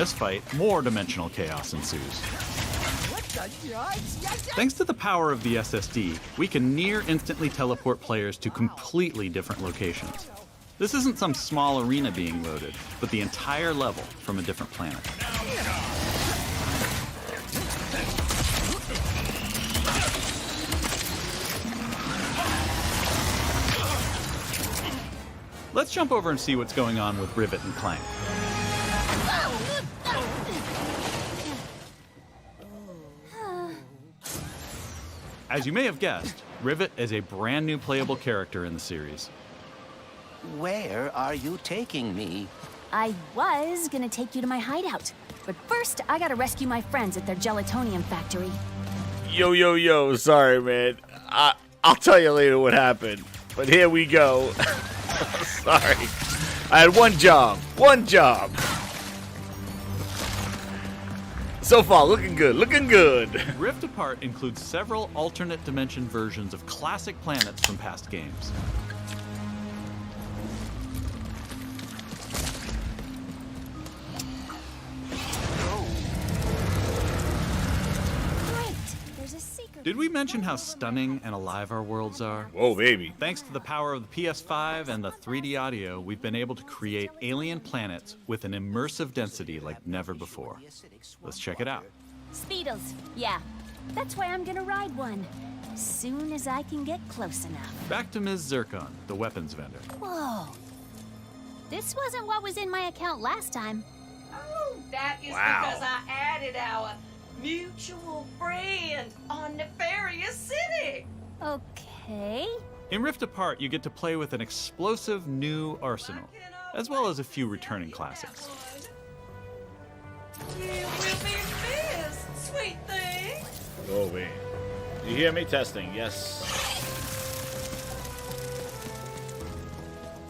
this fight, more dimensional chaos ensues. Thanks to the power of the SSD, we can near instantly teleport players to completely different locations. This isn't some small arena being loaded, but the entire level from a different planet. Let's jump over and see what's going on with Rivet and Clank. As you may have guessed, Rivet is a brand new playable character in the series. Where are you taking me? I was gonna take you to my hideout, but first I gotta rescue my friends at their gelatonium factory. Yo, sorry, man. I'll tell you later what happened, but here we go. Sorry. I had one job. So far, looking good. Rift Apart includes several alternate dimension versions of classic planets from past games. Great! There's a secret. Did we mention how stunning and alive our worlds are? Whoa, baby. Thanks to the power of the PS5 and the 3D audio, we've been able to create alien planets with an immersive density like never before. Let's check it out. Speedles, yeah. That's why I'm gonna ride one. Soon as I can get close enough. Back to Ms. Zircon, the weapons vendor. Whoa. This wasn't what was in my account last time. Oh, that is Wow. because I added our mutual friend on Nefarious City. Okay. In Rift Apart, you get to play with an explosive new arsenal, as well as a few returning classics. You will be missed, sweet thing. Whoa, wait. You hear me? Testing, yes.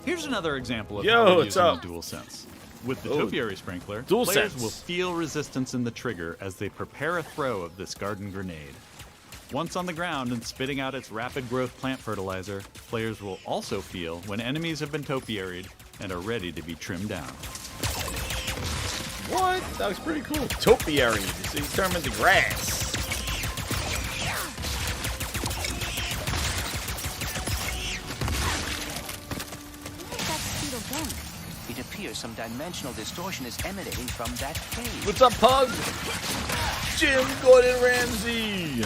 Here's another example of Yo, how we're what's using up? the DualSense. With the Oh, Topiary Sprinkler, DualSense. players will feel resistance in the trigger as they prepare a throw of this garden grenade. Once on the ground and spitting out its rapid growth plant fertilizer, players will also feel when enemies have been topiaried and are ready to be trimmed down. What? That was pretty cool. Topiary. So you turn them into grass. Where's that Speedle going? It appears some dimensional distortion is emanating from that cave. What's up, Pug? Jim Gordon Ramsay.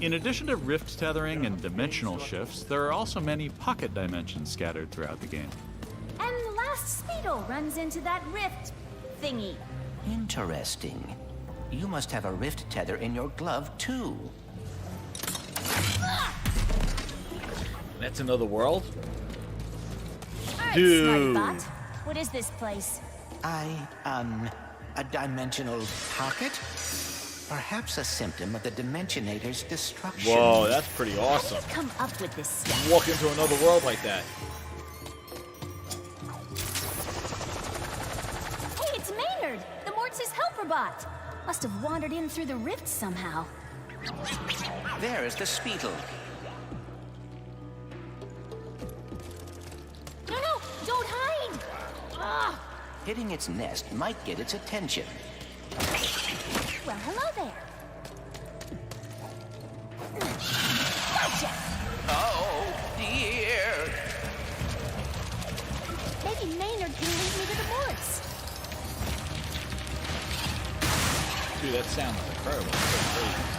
In addition to rift tethering and dimensional shifts, there are also many pocket dimensions scattered throughout the game. And the last Speedle runs into that rift thingy. Interesting. You must have a rift tether in your glove, too. That's another world? Alright, Dude. Smarty Bot. What is this place? A dimensional pocket? Perhaps a symptom of the Dimensionator's destruction. Whoa, that's pretty How awesome. did you come up with this stuff? Walk into another world like that. Hey, it's Maynard, the Mortis helper bot. Must have wandered in through the rift somehow. There is the Speedle. No, don't hide! Ah! Hitting its nest might get its attention. Well, hello there. Gotcha! Oh, dear. Maybe Maynard can lead me to the Morts. Dude, that sounds incredible. That's crazy.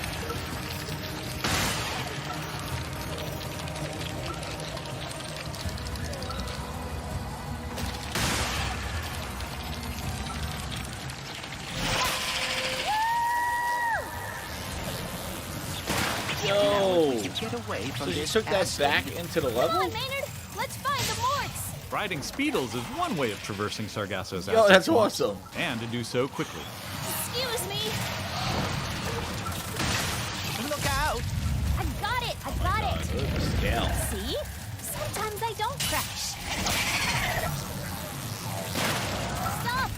Yo! Get away So from you this took that acid. back into the Come level? on, Maynard. Let's find the Morts. Riding Speedles is one way of traversing Sargasso's Yo, assets that's once, awesome. and to do so quickly. Excuse me. Look out! I got it. Look at the scale. See? Sometimes I don't crash. Stop!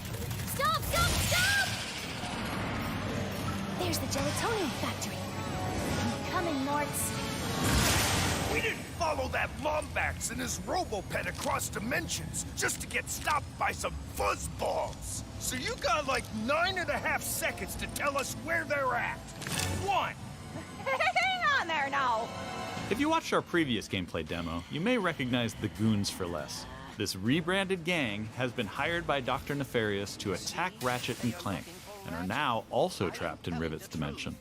There's the gelatonium factory. I'm coming, Morts. We didn't follow that Lombax and his Robopet across dimensions just to get stopped by some fuzzballs. So you got like 9.5 seconds to tell us where they're at. 1. Hang on there now. If you watched our previous gameplay demo, you may recognize the Goons for Less. This rebranded gang has been hired by Dr. Nefarious to attack Ratchet and Clank, and are now also trapped in Rivet's dimension.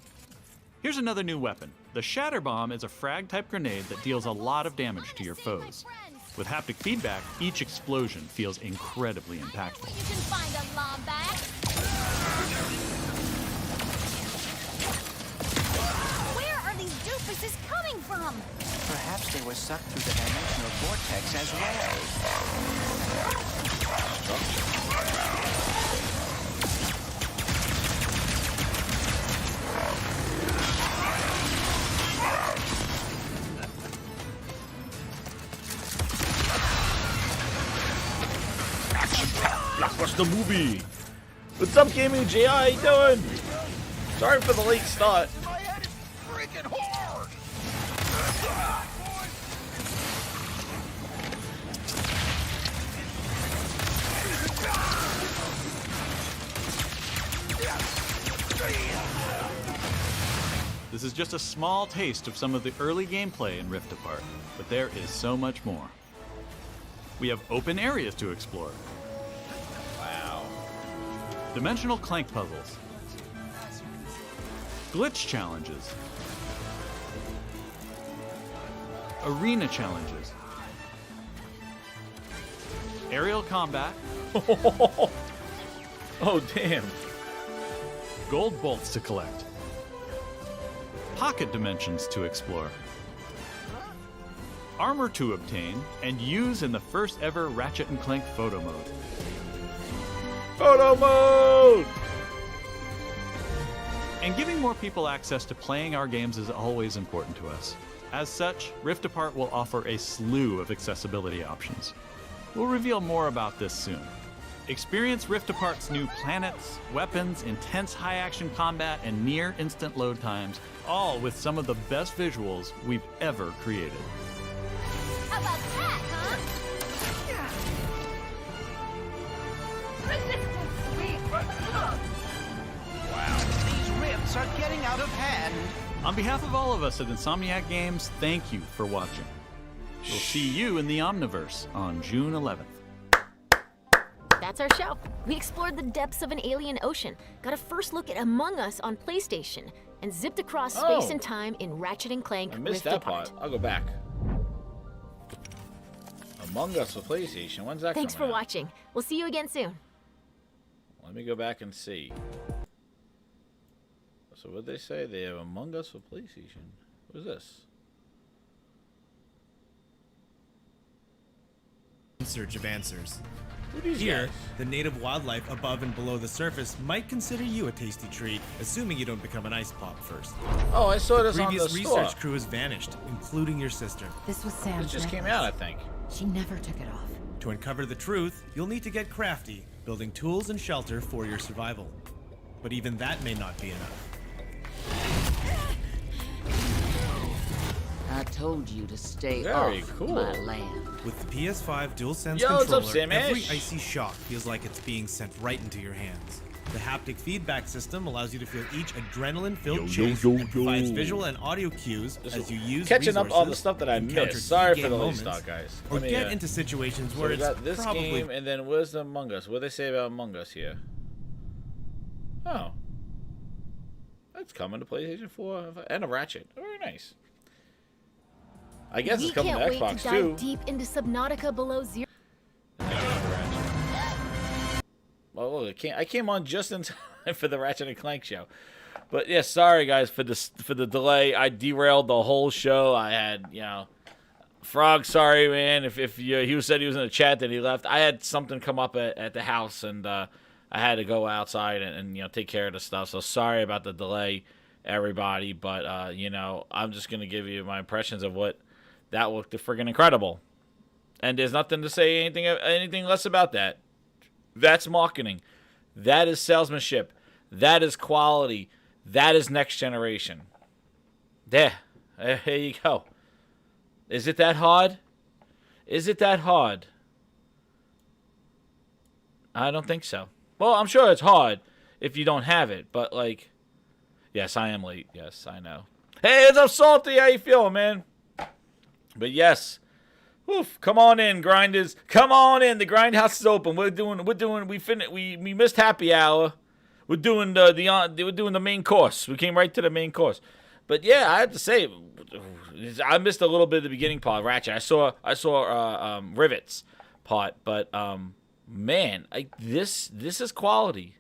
Here's another new weapon. The Shatter Bomb is a frag-type grenade that deals a lot of damage to your foes. With haptic feedback, each explosion feels incredibly impactful. You can find a Lombax. Where are these doofuses coming from? Perhaps they were sucked through the dimensional vortex as Blockbuster movie. What's up, Gaming J? How you doing? Sorry for the late start. My head is freaking hard. This is just a small taste of some of the early gameplay in Rift Apart, but there is so much more. We have open areas to explore. Wow. Dimensional Clank puzzles. Glitch challenges. Arena challenges. Aerial combat. Oh, damn. Gold bolts to collect. Pocket dimensions to explore. Armor to obtain and use in the first ever Ratchet and Clank photo mode. Photo mode! And giving more people access to playing our games is always important to us. As such, Rift Apart will offer a slew of accessibility options. We'll reveal more about this soon. Experience Rift Apart's new planets, weapons, intense high-action combat, and near-instant load times, all with some of the best visuals we've ever created. How about that, huh? These rifts are getting out of hand. On behalf of all of us at Insomniac Games, thank you for watching. We'll see you in the Omniverse on June 11th. That's our show. We explored the depths of an alien ocean, got a first look at Among Us on PlayStation, and zipped across space and time in Ratchet and Clank I missed Rift that Apart. part. I'll go back. Among Us for PlayStation. When's that Thanks for coming out? watching. We'll see you again soon. Let me go back and see. So what they say? They have Among Us for PlayStation. What is this? In search of answers. Who are these Here, guys? the native wildlife above and below the surface might consider you a tasty treat, assuming you don't become an ice pop first. Oh, I saw this on the Previous store. research crew has vanished, including your sister. This was Sam's This just came necklace. out, I think. She never took it off. To uncover the truth, you'll need to get crafty, building tools and shelter for your survival. But even that may not be enough. I told you to stay Very off cool. my land. With the PS5 DualSense Yo, what's controller, up, Sam every Ash? icy shock feels like it's being sent right into your hands. The haptic feedback system allows you to feel each adrenaline-filled chase and provides visual and audio cues as you use Catching up on the resources, stuff that I encounter missed. Sorry key for the game late moments, start, guys. or Let me, get into situations so where we it's got this probably game, and then where's the Among Us? What do they say about Among Us here? Oh. That's coming to PlayStation 4 and a Ratchet. Very nice. I guess We it's coming can't to wait Xbox to dive too. deep into Subnautica Below Zero. Well, look, I came on just in time for the Ratchet and Clank show. But yeah, sorry guys for the delay. I derailed the whole show. I had, Frog, sorry man. If he said he was in the chat that he left. I had something come up at the house and I had to go outside and take care of the stuff. So sorry about the delay, everybody. But I'm just gonna give you my impressions of what that looked friggin' incredible. And there's nothing to say anything less about that. That's marketing. That is salesmanship. That is quality. That is next generation. There you go. Is it that hard? Is it that hard? I don't think so. Well, I'm sure it's hard if you don't have it, but like, yes, I am late. Yes, I know. Hey, it's up, Salty. How you feeling, man? But yes, oof, come on in, grinders. Come on in. The Grindhouse is open. We missed happy hour. We're doing the main course. We came right to the main course. But yeah, I have to say, I missed a little bit of the beginning part of Ratchet. I saw Rivets part, but man, this is quality.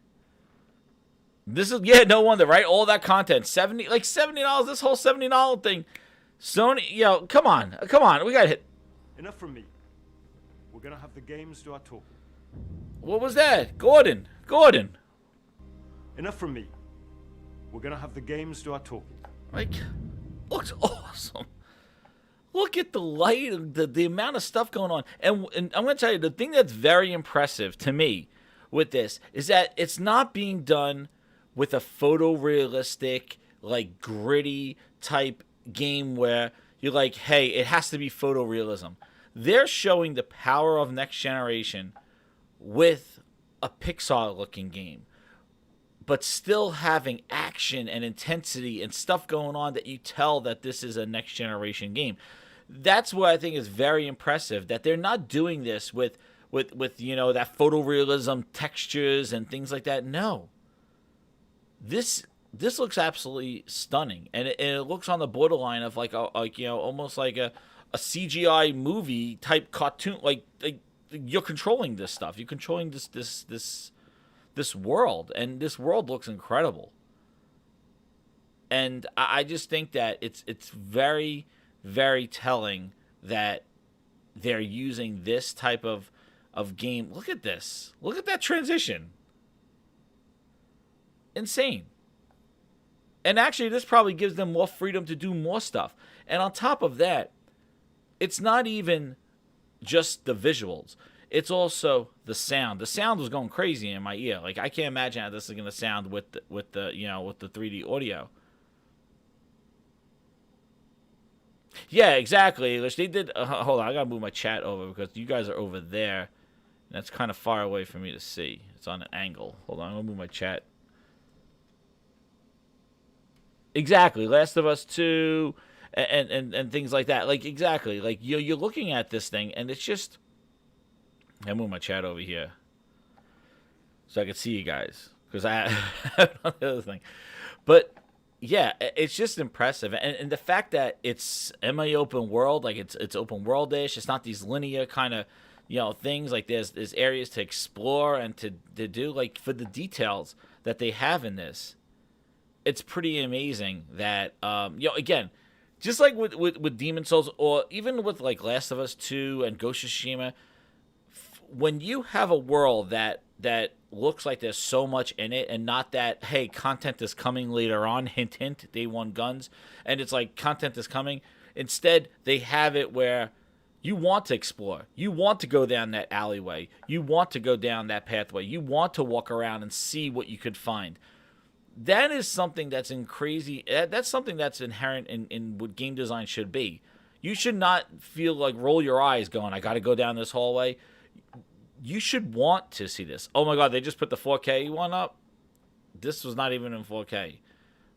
This is, yeah, no wonder, right? All that content, $70. This whole $70 thing. Sony, yo, come on, we got hit. Enough from me. We're gonna have the games do our talking. What was that, Gordon? Enough from me. We're gonna have the games do our talking. Like, looks awesome. Look at the light, the amount of stuff going on. And I'm going to tell you, the thing that's very impressive to me with this is that it's not being done with a photorealistic, like, gritty type game where you're like, hey, it has to be photorealism. They're showing the power of next generation with a Pixar-looking game, but still having action and intensity and stuff going on that you tell that this is a next generation game. That's what I think is very impressive, that they're not doing this with you know, that photorealism textures and things like that. No. This looks absolutely stunning, and it looks on the borderline of like you know, almost like a CGI movie type cartoon. Like you're controlling this stuff. You're controlling this world, and this world looks incredible. And I just think that it's very, very telling that they're using this type of game. Look at this. Look at that transition. Insane. And actually, this probably gives them more freedom to do more stuff. And on top of that, it's not even just the visuals. It's also the sound. The sound was going crazy in my ear. Like, I can't imagine how this is going to sound with the 3D audio. Yeah, exactly. They did. Hold on, I gotta move my chat over because you guys are over there, and that's kind of far away for me to see. It's on an angle. Hold on, I'm gonna move my chat. Exactly, Last of Us 2, and things like that. Like, exactly, like you're looking at this thing, and it's just. I move my chat over here so I can see you guys because I have the other thing, but. Yeah, it's just impressive, and the fact that it's open world, like it's open world-ish. It's not these linear kind of, you know, things. Like there's areas to explore and to do. Like for the details that they have in this, it's pretty amazing. That you know, again, just like with Demon Souls, or even with like Last of Us 2 and Ghost of Tsushima, when you have a world that looks like there's so much in it, and not that, hey, content is coming later on, hint hint, Day One guns, and it's like content is coming. Instead, they have it where you want to explore, you want to go down that alleyway, you want to go down that pathway, you want to walk around and see what you could find. That is something that's that's something that's inherent in what game design should be. You should not feel like roll your eyes going, I gotta go down this hallway. You should want to see this. Oh my god, they just put the 4K one up? This was not even in 4K.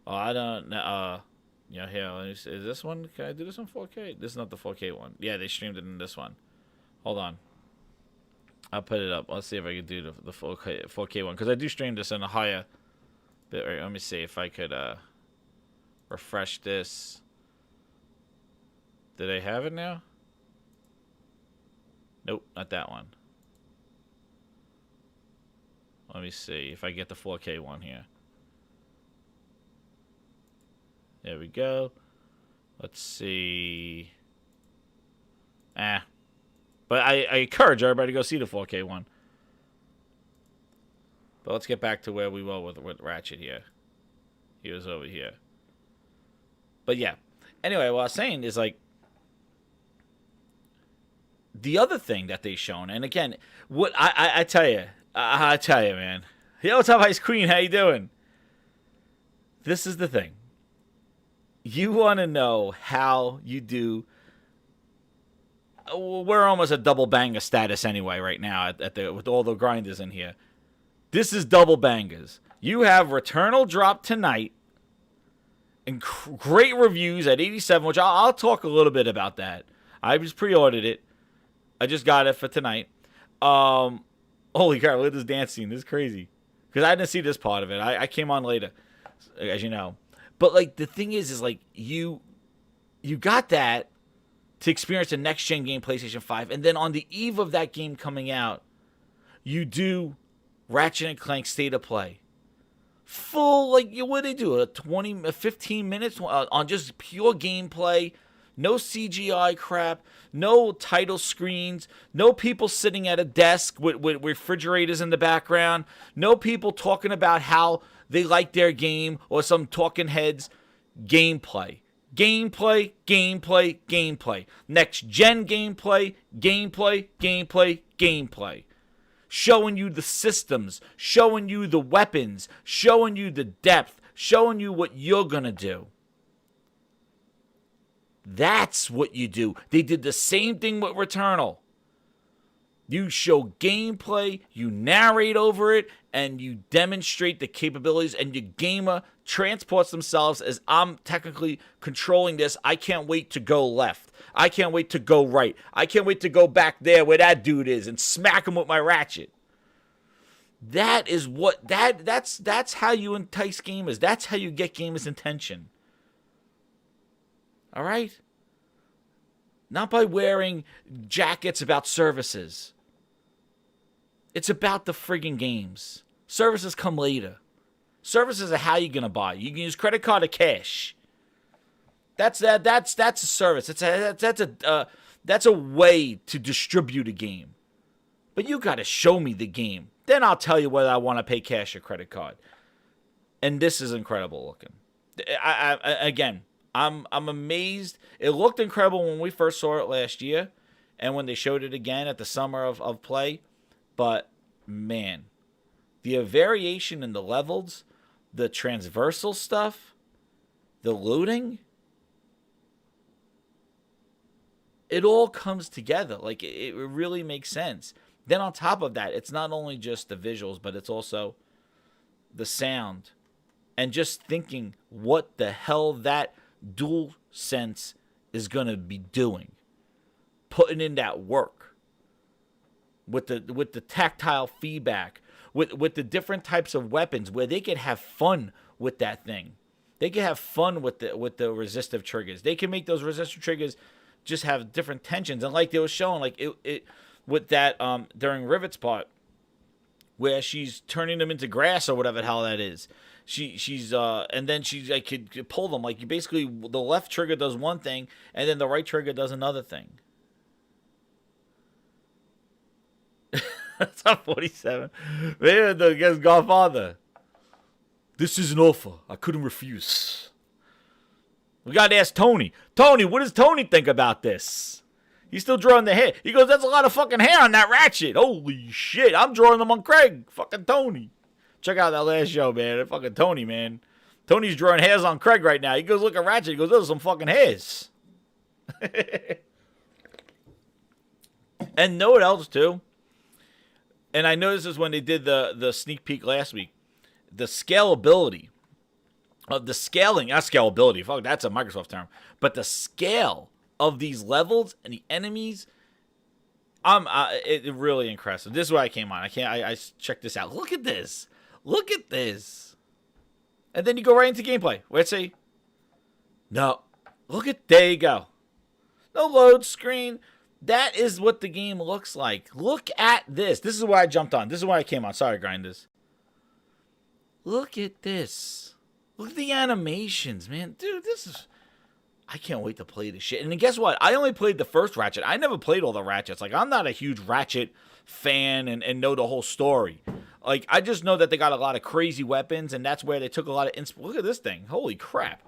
Oh, I don't know. You know, here, is this one? Can I do this on 4K? This is not the 4K one. Yeah, they streamed it in this one. Hold on. I'll put it up. Let's see if I can do the 4K one. Because I do stream this in a higher bit rate. Let me see if I could refresh this. Did I have it now? Nope, not that one. Let me see if I get the 4K one here. There we go. Let's see. But I encourage everybody to go see the 4K one. But let's get back to where we were with Ratchet here. He was over here. But yeah. Anyway, what I was saying is, like, the other thing that they've shown, and again, what I tell you, man. Yo, what's up, Ice Queen? How you doing? This is the thing. You want to know how you do we're almost at double banger status anyway right now with all the grinders in here. This is double bangers. You have Returnal drop tonight, and great reviews at 87, which I'll talk a little bit about that. I just pre-ordered it. I just got it for tonight. Holy crap, look at this dance scene. This is crazy. Because I didn't see this part of it. I came on later, as you know. But, like, the thing is like, you got that to experience a next-gen game, PlayStation 5. And then on the eve of that game coming out, you do Ratchet & Clank State of Play. Full, like, what do they do? 15 minutes on just pure gameplay. No CGI crap. No title screens. No people sitting at a desk with refrigerators in the background. No people talking about how they like their game or some talking heads. Gameplay. Gameplay, gameplay, gameplay. Next gen gameplay, gameplay, gameplay, gameplay. Showing you the systems, showing you the weapons, showing you the depth, showing you what you're going to do. That's what you do. They did the same thing with Returnal. You show gameplay, you narrate over it, and you demonstrate the capabilities, and your gamer transports themselves as I'm technically controlling this. I can't wait to go left. I can't wait to go right. I can't wait to go back there where that dude is and smack him with my ratchet. That is what that's how you entice gamers. That's how you get gamers' attention. All right? Not by wearing jackets about services. It's about the friggin' games. Services come later. Services are how you're gonna buy. You can use credit card or cash. That's a service. That's a way to distribute a game. But you got to show me the game. Then I'll tell you whether I want to pay cash or credit card. And this is incredible looking. I'm amazed. It looked incredible when we first saw it last year, and when they showed it again at the summer of play. But man, the variation in the levels, the transversal stuff, the looting. It all comes together. Like, it really makes sense. Then on top of that, it's not only just the visuals, but it's also the sound. And just thinking what the hell that dual sense is going to be doing. Putting in that work. With the tactile feedback. With the different types of weapons where they can have fun with that thing. They can have fun with the resistive triggers. They can make those resistive triggers just have different tensions, and like they were showing, like it with that during Rivet's part, where she's turning them into grass or whatever the hell that is. She's and then she's like could pull them, like you basically the left trigger does one thing and then the right trigger does another thing. That's not 47. Man, the guess Godfather. This is an offer I couldn't refuse. We got to ask Tony. Tony, what does Tony think about this? He's still drawing the hair. He goes, that's a lot of fucking hair on that ratchet. Holy shit. I'm drawing them on Craig. Fucking Tony. Check out that last show, man. Fucking Tony, man. Tony's drawing hairs on Craig right now. He goes, look at Ratchet. He goes, those are some fucking hairs. And know what else, too? And I noticed this when they did the sneak peek last week. The scalability. The scaling, not scalability, fuck, that's a Microsoft term, but the scale of these levels and the enemies, it really impressive. This is why I came on. I checked this out. Look at this. Look at this. And then you go right into gameplay. Let's see. No. There you go. No load screen. That is what the game looks like. Look at this. This is why I jumped on. This is why I came on. Sorry, Grinders. Look at this. Look at the animations, man. Dude, this is... I can't wait to play this shit. And guess what? I only played the first Ratchet. I never played all the Ratchets. Like, I'm not a huge Ratchet fan and know the whole story. Like, I just know that they got a lot of crazy weapons, and that's where they took a lot of... Look at this thing. Holy crap.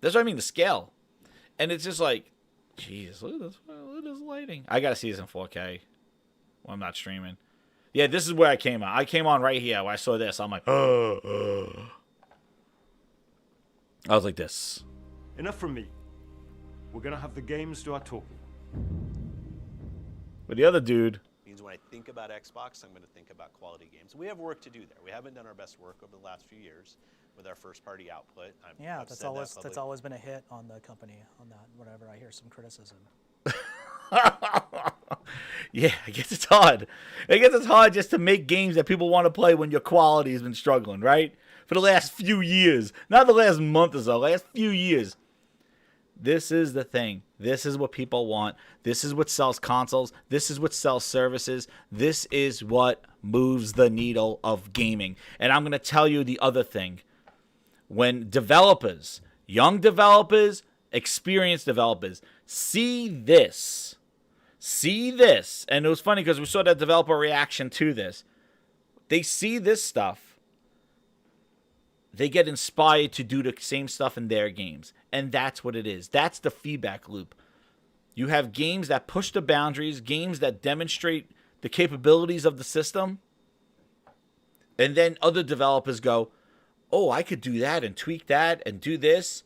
That's what I mean, the scale. And it's just like... Jesus, look at this lighting. I gotta see this in 4K. Well, I'm not streaming. Yeah, this is where I came on. I came on right here. When I saw this, I'm like... I was like this. Enough from me. We're gonna have the games do our talking. But the other dude, means when I think about Xbox, I'm going to think about quality games. We have work to do there. We haven't done our best work over the last few years with our first-party output. I've that's said always that that's always been a hit on the company on that. Whenever I hear some criticism. yeah, I guess it's hard. I guess it's hard just to make games that people want to play when your quality has been struggling, right? For the last few years, not the last month or so, last few years. This is the thing. This is what people want. This is what sells consoles. This is what sells services. This is what moves the needle of gaming. And I'm going to tell you the other thing. When developers, young developers, experienced developers, see this, and it was funny because we saw that developer reaction to this. They see this stuff. They get inspired to do the same stuff in their games. And that's what it is. That's the feedback loop. You have games that push the boundaries, games that demonstrate the capabilities of the system. And then other developers go, oh, I could do that and tweak that and do this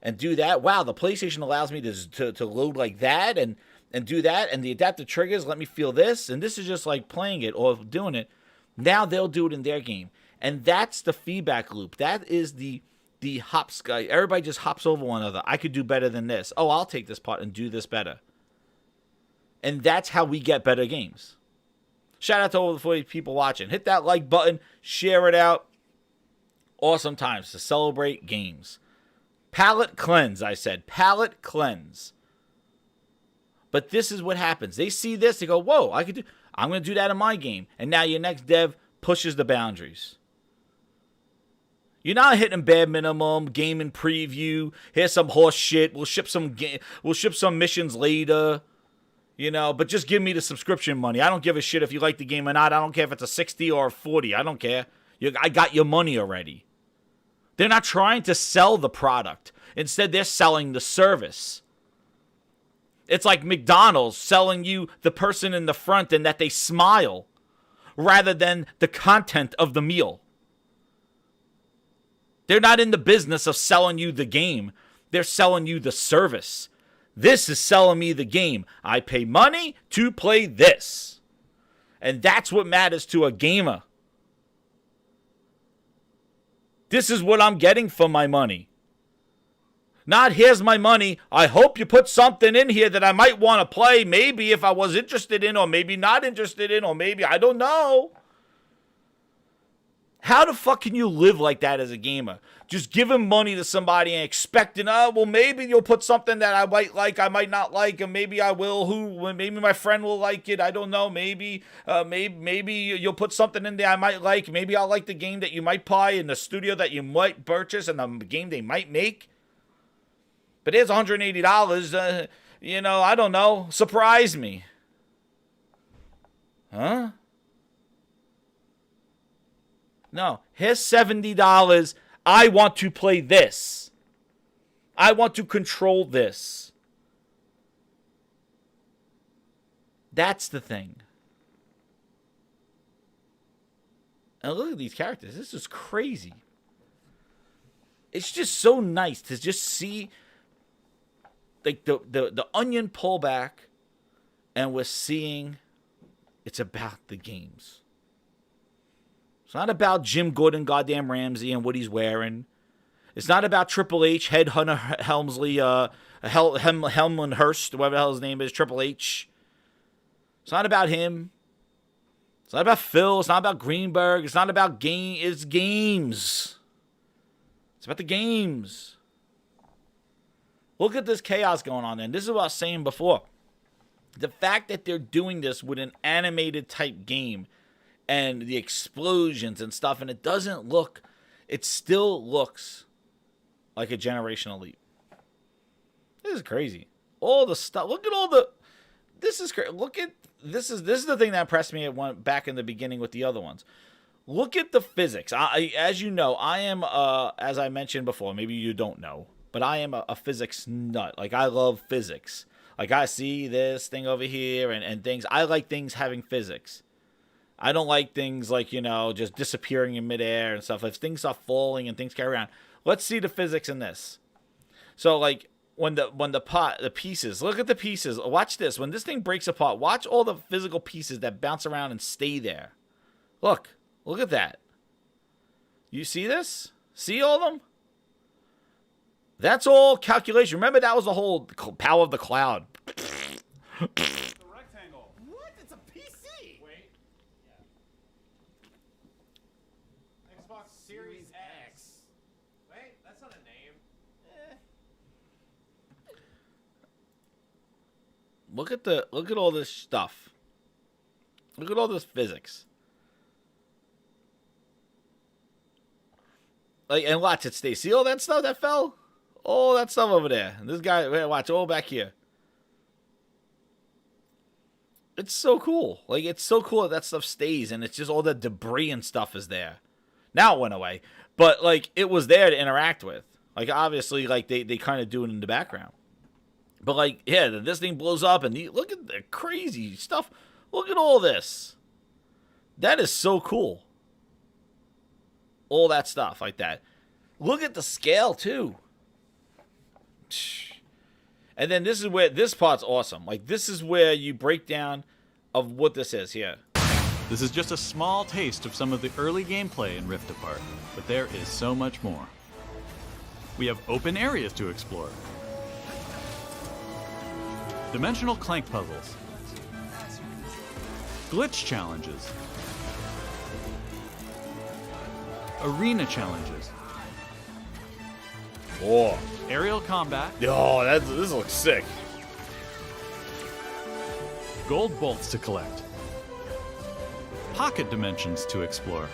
and do that. Wow, the PlayStation allows me to load like that and do that. And the adaptive triggers let me feel this. And this is just like playing it or doing it. Now they'll do it in their game. And that's the feedback loop. That is the hops guy. Everybody just hops over one another. I could do better than this. Oh, I'll take this part and do this better. And that's how we get better games. Shout out to all the 40 people watching. Hit that like button. Share it out. Awesome times to celebrate games. Palate cleanse, I said. Palate cleanse. But this is what happens. They see this. They go, whoa, I'm going to do that in my game. And now your next dev pushes the boundaries. You're not hitting bare minimum, gaming preview. Here's some horse shit. We'll ship some missions later. But just give me the subscription money. I don't give a shit if you like the game or not. I don't care if it's a 60 or a 40. I don't care. I got your money already. They're not trying to sell the product. Instead, they're selling the service. It's like McDonald's selling you the person in the front and that they smile rather than the content of the meal. They're not in the business of selling you the game. They're selling you the service. This is selling me the game. I pay money to play this. And that's what matters to a gamer. This is what I'm getting for my money. Not here's my money. I hope you put something in here that I might want to play. Maybe if I was interested in or maybe not interested in or maybe I don't know. How the fuck can you live like that as a gamer? Just giving money to somebody and expecting, well, maybe you'll put something that I might like, I might not like, and maybe I will. Maybe my friend will like it. I don't know. Maybe you'll put something in there I might like. Maybe I'll like the game that you might buy in the studio that you might purchase and the game they might make. But here's $180. I don't know. Surprise me. Huh? No, here's $70. I want to play this. I want to control this. That's the thing. And look at these characters. This is crazy. It's just so nice to just see like the onion pull back, and we're seeing it's about the games. It's not about Jim Gordon, goddamn Ramsay, and what he's wearing. It's not about Triple H, Headhunter Helmsley, Helmland Hurst, whatever the hell his name is, Triple H. It's not about him. It's not about Phil. It's not about Greenberg. It's not about it's games. It's about the games. Look at this chaos going on, and this is what I was saying before. The fact that they're doing this with an animated type game and the explosions and stuff, and it still looks like a generational leap. This is crazy. All the stuff. Look at all the. This is crazy. This is the thing that impressed me back in the beginning with the other ones. Look at the physics. As you know, I am, as I mentioned before, maybe you don't know, but I am a physics nut. Like, I love physics. Like, I see this thing over here and things. I like things having physics. I don't like things like, just disappearing in midair and stuff. If things are falling and things carry around. Let's see the physics in this. So, like, when the pieces, look at the pieces. Watch this. When this thing breaks apart, watch all the physical pieces that bounce around and stay there. Look at that. You see this? See all of them? That's all calculation. Remember, that was the whole power of the cloud. The rectangle. What? It's a PC. Wait. Xbox Series X. Wait, that's not a name. Look at all this stuff. Look at all this physics. Like, and watch it stay. See all that stuff that fell? All that stuff over there. And this guy, wait, watch, all back here. It's so cool. Like, it's so cool that stuff stays, and it's just all the debris and stuff is there. Now it went away. But, like, it was there to interact with. Like, obviously, like, they kind of do it in the background. But, like, yeah, this thing blows up, and look at the crazy stuff. Look at all this. That is so cool. All that stuff like that. Look at the scale, too. And then this is where this part's awesome. Like, this is where you break down of what this is here. This is just a small taste of some of the early gameplay in Rift Apart, but there is so much more. We have open areas to explore, dimensional clank puzzles, glitch challenges, arena challenges, aerial combat, this looks sick. Gold bolts to collect, pocket dimensions to explore,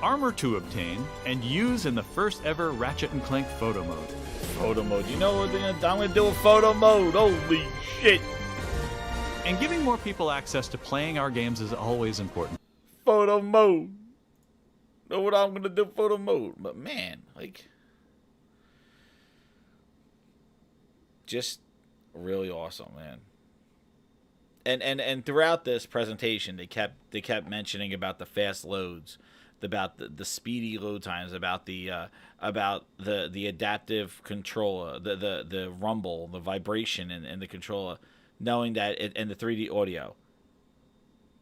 armor to obtain and use in the first ever Ratchet & Clank photo mode. Photo mode. You know what I'm going to do with photo mode? Holy shit. And giving more people access to playing our games is always important. Photo mode. Know what I'm going to do photo mode. But man, like, just really awesome, man. And throughout this presentation, they kept mentioning about the fast loads, about the speedy load times, about the adaptive controller, the rumble, the vibration in the controller, knowing that and the 3D audio,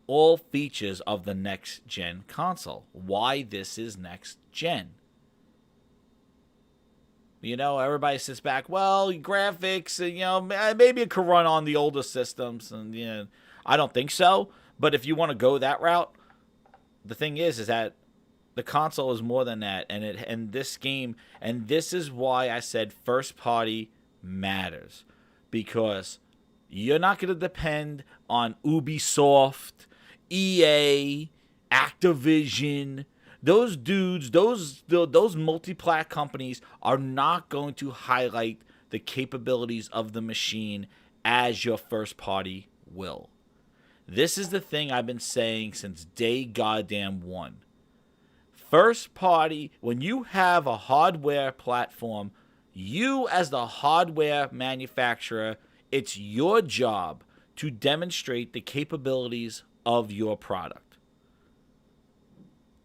all features of the next gen console. Why this is next gen? You know, everybody sits back, well, graphics, you know, maybe it could run on the older systems, and you know, I don't think so. But if you want to go that route, the thing is that the console is more than that, and this game, and this is why I said first party matters, because you're not going to depend on Ubisoft, EA, Activision. Those dudes, those multi-plat companies are not going to highlight the capabilities of the machine as your first party will. This is the thing I've been saying since day goddamn one. First party, when you have a hardware platform, you as the hardware manufacturer, it's your job to demonstrate the capabilities of your product.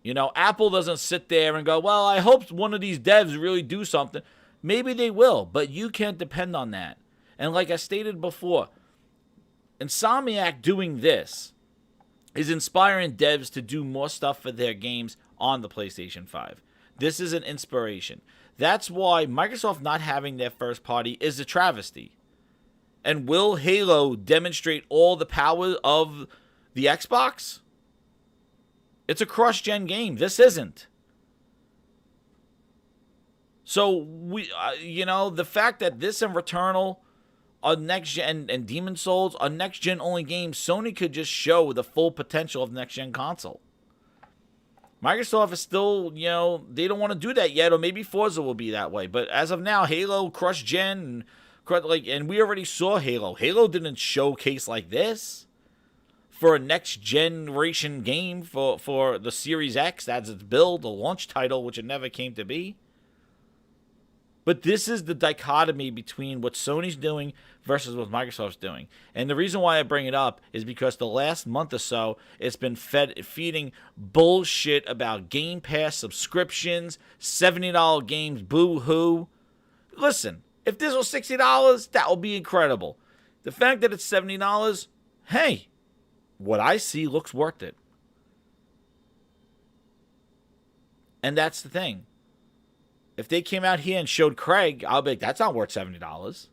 You know, Apple doesn't sit there and go, well, I hope one of these devs really do something. Maybe they will, but you can't depend on that. And like I stated before, Insomniac doing this is inspiring devs to do more stuff for their games on the PlayStation 5. This is an inspiration. That's why Microsoft not having their first party is a travesty. And will Halo demonstrate all the power of the Xbox? It's a cross-gen game. This isn't. So, you know, the fact that this and Returnal are next-gen, and Demon's Souls are next-gen only games, Sony could just show the full potential of the next-gen console. Microsoft is still, you know, they don't want to do that yet, or maybe Forza will be that way. But as of now, Halo, cross-gen, and we already saw Halo. Halo didn't showcase like this for a next generation game for the Series X. That's its build, the launch title, which it never came to be. But this is the dichotomy between what Sony's doing versus what Microsoft's doing. And the reason why I bring it up is because the last month or so, it's been feeding bullshit about Game Pass subscriptions, $70 games, boo-hoo. listen, if this was $60, that would be incredible. The fact that it's $70, hey, what I see looks worth it. And that's the thing. If they came out here and showed Craig, I'll be like, that's not worth $70.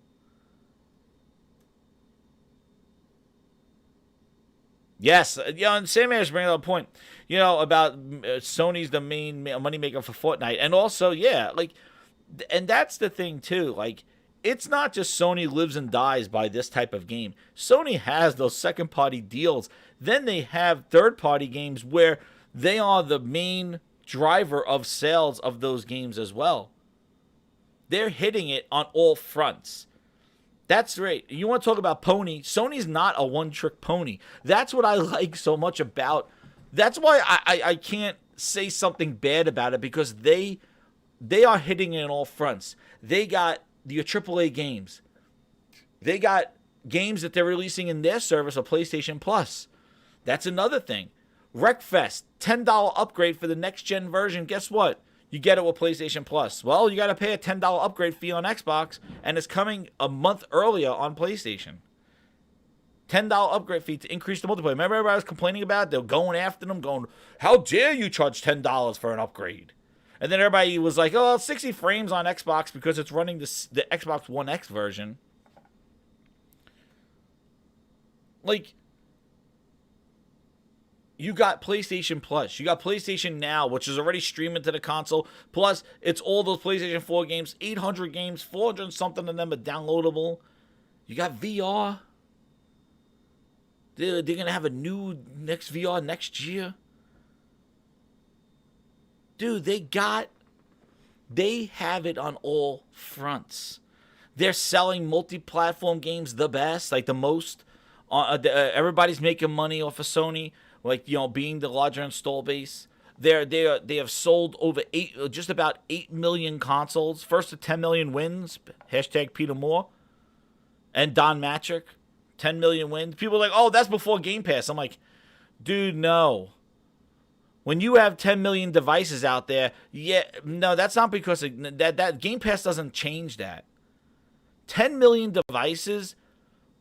Yes, and Sandman is bringing up a point, about Sony's the main moneymaker for Fortnite. And also, yeah, and that's the thing, too. It's not just Sony lives and dies by this type of game. Sony has those second-party deals. Then they have third-party games where they are the main driver of sales of those games as well. They're hitting it on all fronts. That's right. You want to talk about pony? Sony's not a one-trick pony. That's what I like so much about. That's why I can't say something bad about it, because they are hitting it on all fronts. They got your AAA games. They got games that they're releasing in their service of PlayStation Plus. That's another thing. Wreckfest, $10 upgrade for the next-gen version. Guess what? You get it with PlayStation Plus. Well, you got to pay a $10 upgrade fee on Xbox, and it's coming a month earlier on PlayStation. $10 upgrade fee to increase the multiplayer. Remember everybody was complaining about it? They were going after them, going, how dare you charge $10 for an upgrade? And then everybody was like, oh, 60 frames on Xbox because it's running the Xbox One X version. You got PlayStation Plus. You got PlayStation Now, which is already streaming to the console. Plus, it's all those PlayStation 4 games, 800 games, 400 something of them are downloadable. You got VR. They're going to have a new next VR next year. Dude, they have it on all fronts. They're selling multi-platform games the best, the most. Everybody's making money off of Sony. Being the larger install base. They have sold over just about 8 million consoles. First to 10 million wins. Hashtag Peter Moore. And Don Matrick. 10 million wins. People are like, oh, that's before Game Pass. I'm like, dude, no. When you have 10 million devices out there, no, that's not because that Game Pass doesn't change that. 10 million devices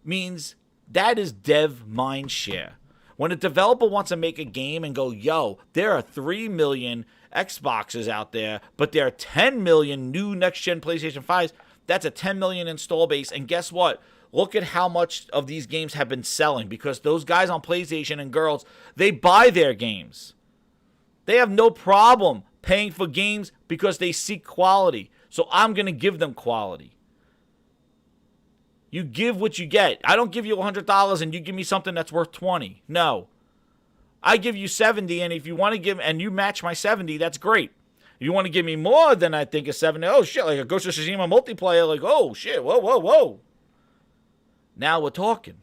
means that is dev mind share. When a developer wants to make a game and go, yo, there are 3 million Xboxes out there, but there are 10 million new next-gen PlayStation 5s, that's a 10 million install base. And guess what? Look at how much of these games have been selling, because those guys on PlayStation and girls, they buy their games. They have no problem paying for games because they seek quality. So I'm going to give them quality. You give what you get. I don't give you $100 and you give me something that's worth $20. No. I give you $70, and if you want to give, and you match my $70, that's great. If you want to give me more than I think is $70, oh shit, like a Ghost of Tsushima multiplayer, oh shit, whoa. Now we're talking.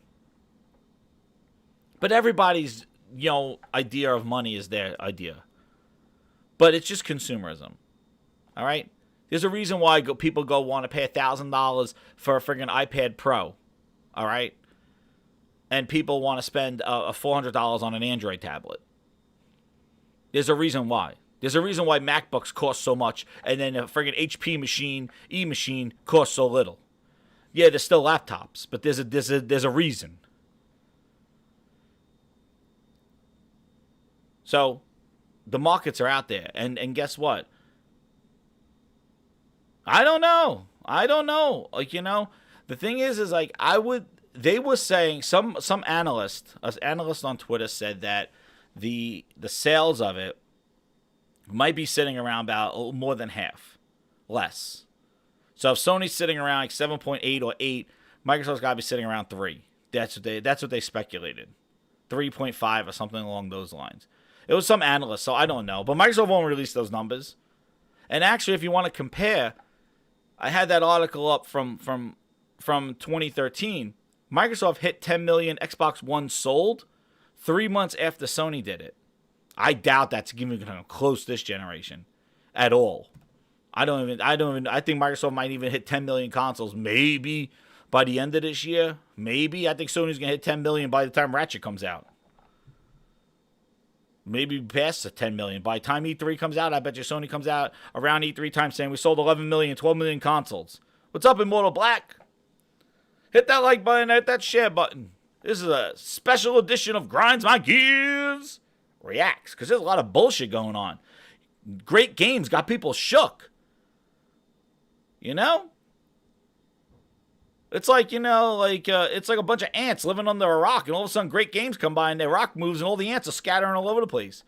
But everybody's, idea of money is their idea. But it's just consumerism. All right? There's a reason why people want to pay $1,000 for a friggin' iPad Pro. All right? And people want to spend $400 on an Android tablet. There's a reason why. There's a reason why MacBooks cost so much, and then a friggin' HP machine, E-machine, costs so little. Yeah, they're still laptops, but there's a reason. So, the markets are out there, and guess what? I don't know. The thing is they were saying, some analyst on Twitter said that the sales of it might be sitting around about more than half, less. So if Sony's sitting around 7.8 or 8, Microsoft's got to be sitting around 3. That's what they speculated, 3.5 or something along those lines. It was some analyst, so I don't know. But Microsoft won't release those numbers. And actually, if you want to compare, I had that article up from 2013. Microsoft hit 10 million Xbox One sold 3 months after Sony did it. I doubt that's even going to close this generation at all. I think Microsoft might even hit 10 million consoles maybe by the end of this year. Maybe. I think Sony's going to hit 10 million by the time Ratchet comes out. Maybe past the 10 million. By the time E3 comes out, I bet you Sony comes out around E3 time saying we sold 11 million, 12 million consoles. What's up, Immortal Black? Hit that like button, hit that share button. This is a special edition of Grinds My Gears Reacts, because there's a lot of bullshit going on. Great games got people shook. You know? It's like, it's like a bunch of ants living under a rock, and all of a sudden great games come by, and their rock moves, and all the ants are scattering all over the place.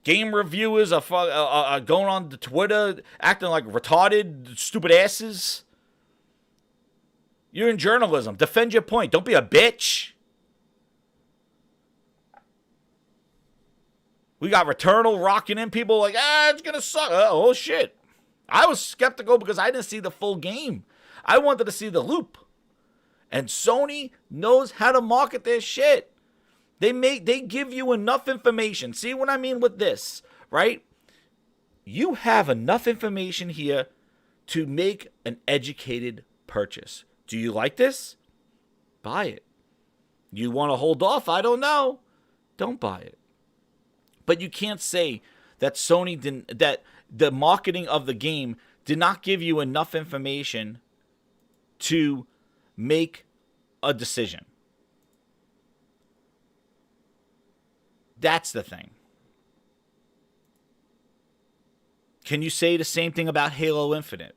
Game reviewers are going on to Twitter, acting like retarded, stupid asses. You're in journalism. Defend your point. Don't be a bitch. We got Returnal rocking in. People like, it's going to suck. Oh, shit. I was skeptical because I didn't see the full game. I wanted to see the loop. And Sony knows how to market their shit. They give you enough information. See what I mean with this, right? You have enough information here to make an educated purchase. Do you like this? Buy it. You want to hold off? I don't know. Don't buy it. But you can't say that Sony didn't, that the marketing of the game did not give you enough information to make a decision. That's the thing. Can you say the same thing about Halo Infinite?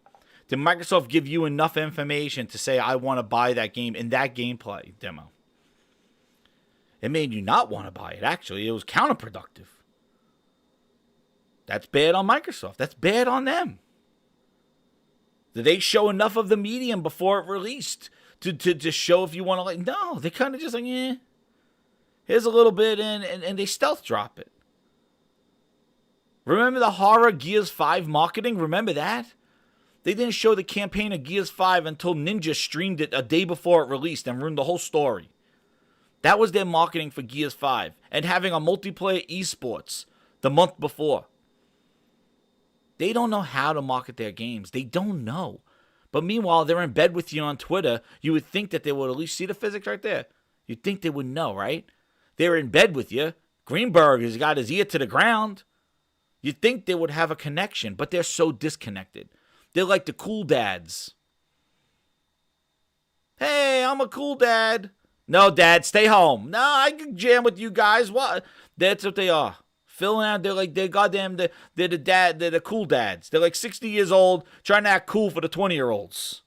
Did Microsoft give you enough information to say, I want to buy that game in that gameplay demo? It made you not want to buy it, actually. It was counterproductive. That's bad on Microsoft. That's bad on them. Did they show enough of the medium before it released to show if you want to like? No, they kind of just like, here's a little bit, and they stealth drop it. Remember the horror Gears 5 marketing? Remember that? They didn't show the campaign of Gears 5 until Ninja streamed it a day before it released and ruined the whole story. That was their marketing for Gears 5. And having a multiplayer esports the month before. They don't know how to market their games. They don't know. But meanwhile, they're in bed with you on Twitter. You would think that they would at least see the physics right there. You'd think they would know, right? They're in bed with you. Greenberg has got his ear to the ground. You'd think they would have a connection, but they're so disconnected. They're like the cool dads. Hey, I'm a cool dad. No, Dad, stay home. No, I can jam with you guys. What? That's what they are. Filling out, they're the dad, they're the cool dads. They're like 60 years old, trying to act cool for the 20-year-olds.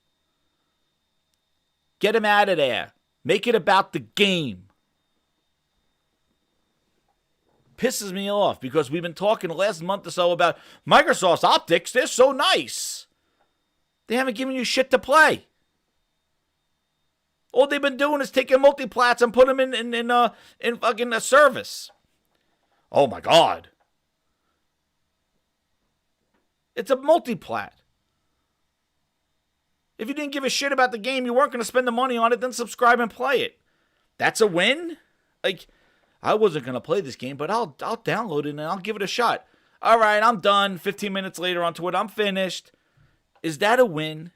Get them out of there. Make it about the game. Pisses me off because we've been talking the last month or so about Microsoft's optics. They're so nice. They haven't given you shit to play. All they've been doing is taking multiplats and put them in fucking a service. Oh my God. It's a multiplat. If you didn't give a shit about the game, you weren't going to spend the money on it, then subscribe and play it. That's a win? Like, I wasn't going to play this game, but I'll download it and I'll give it a shot. All right, I'm done. 15 minutes later on Twitter, I'm finished. Is that a win?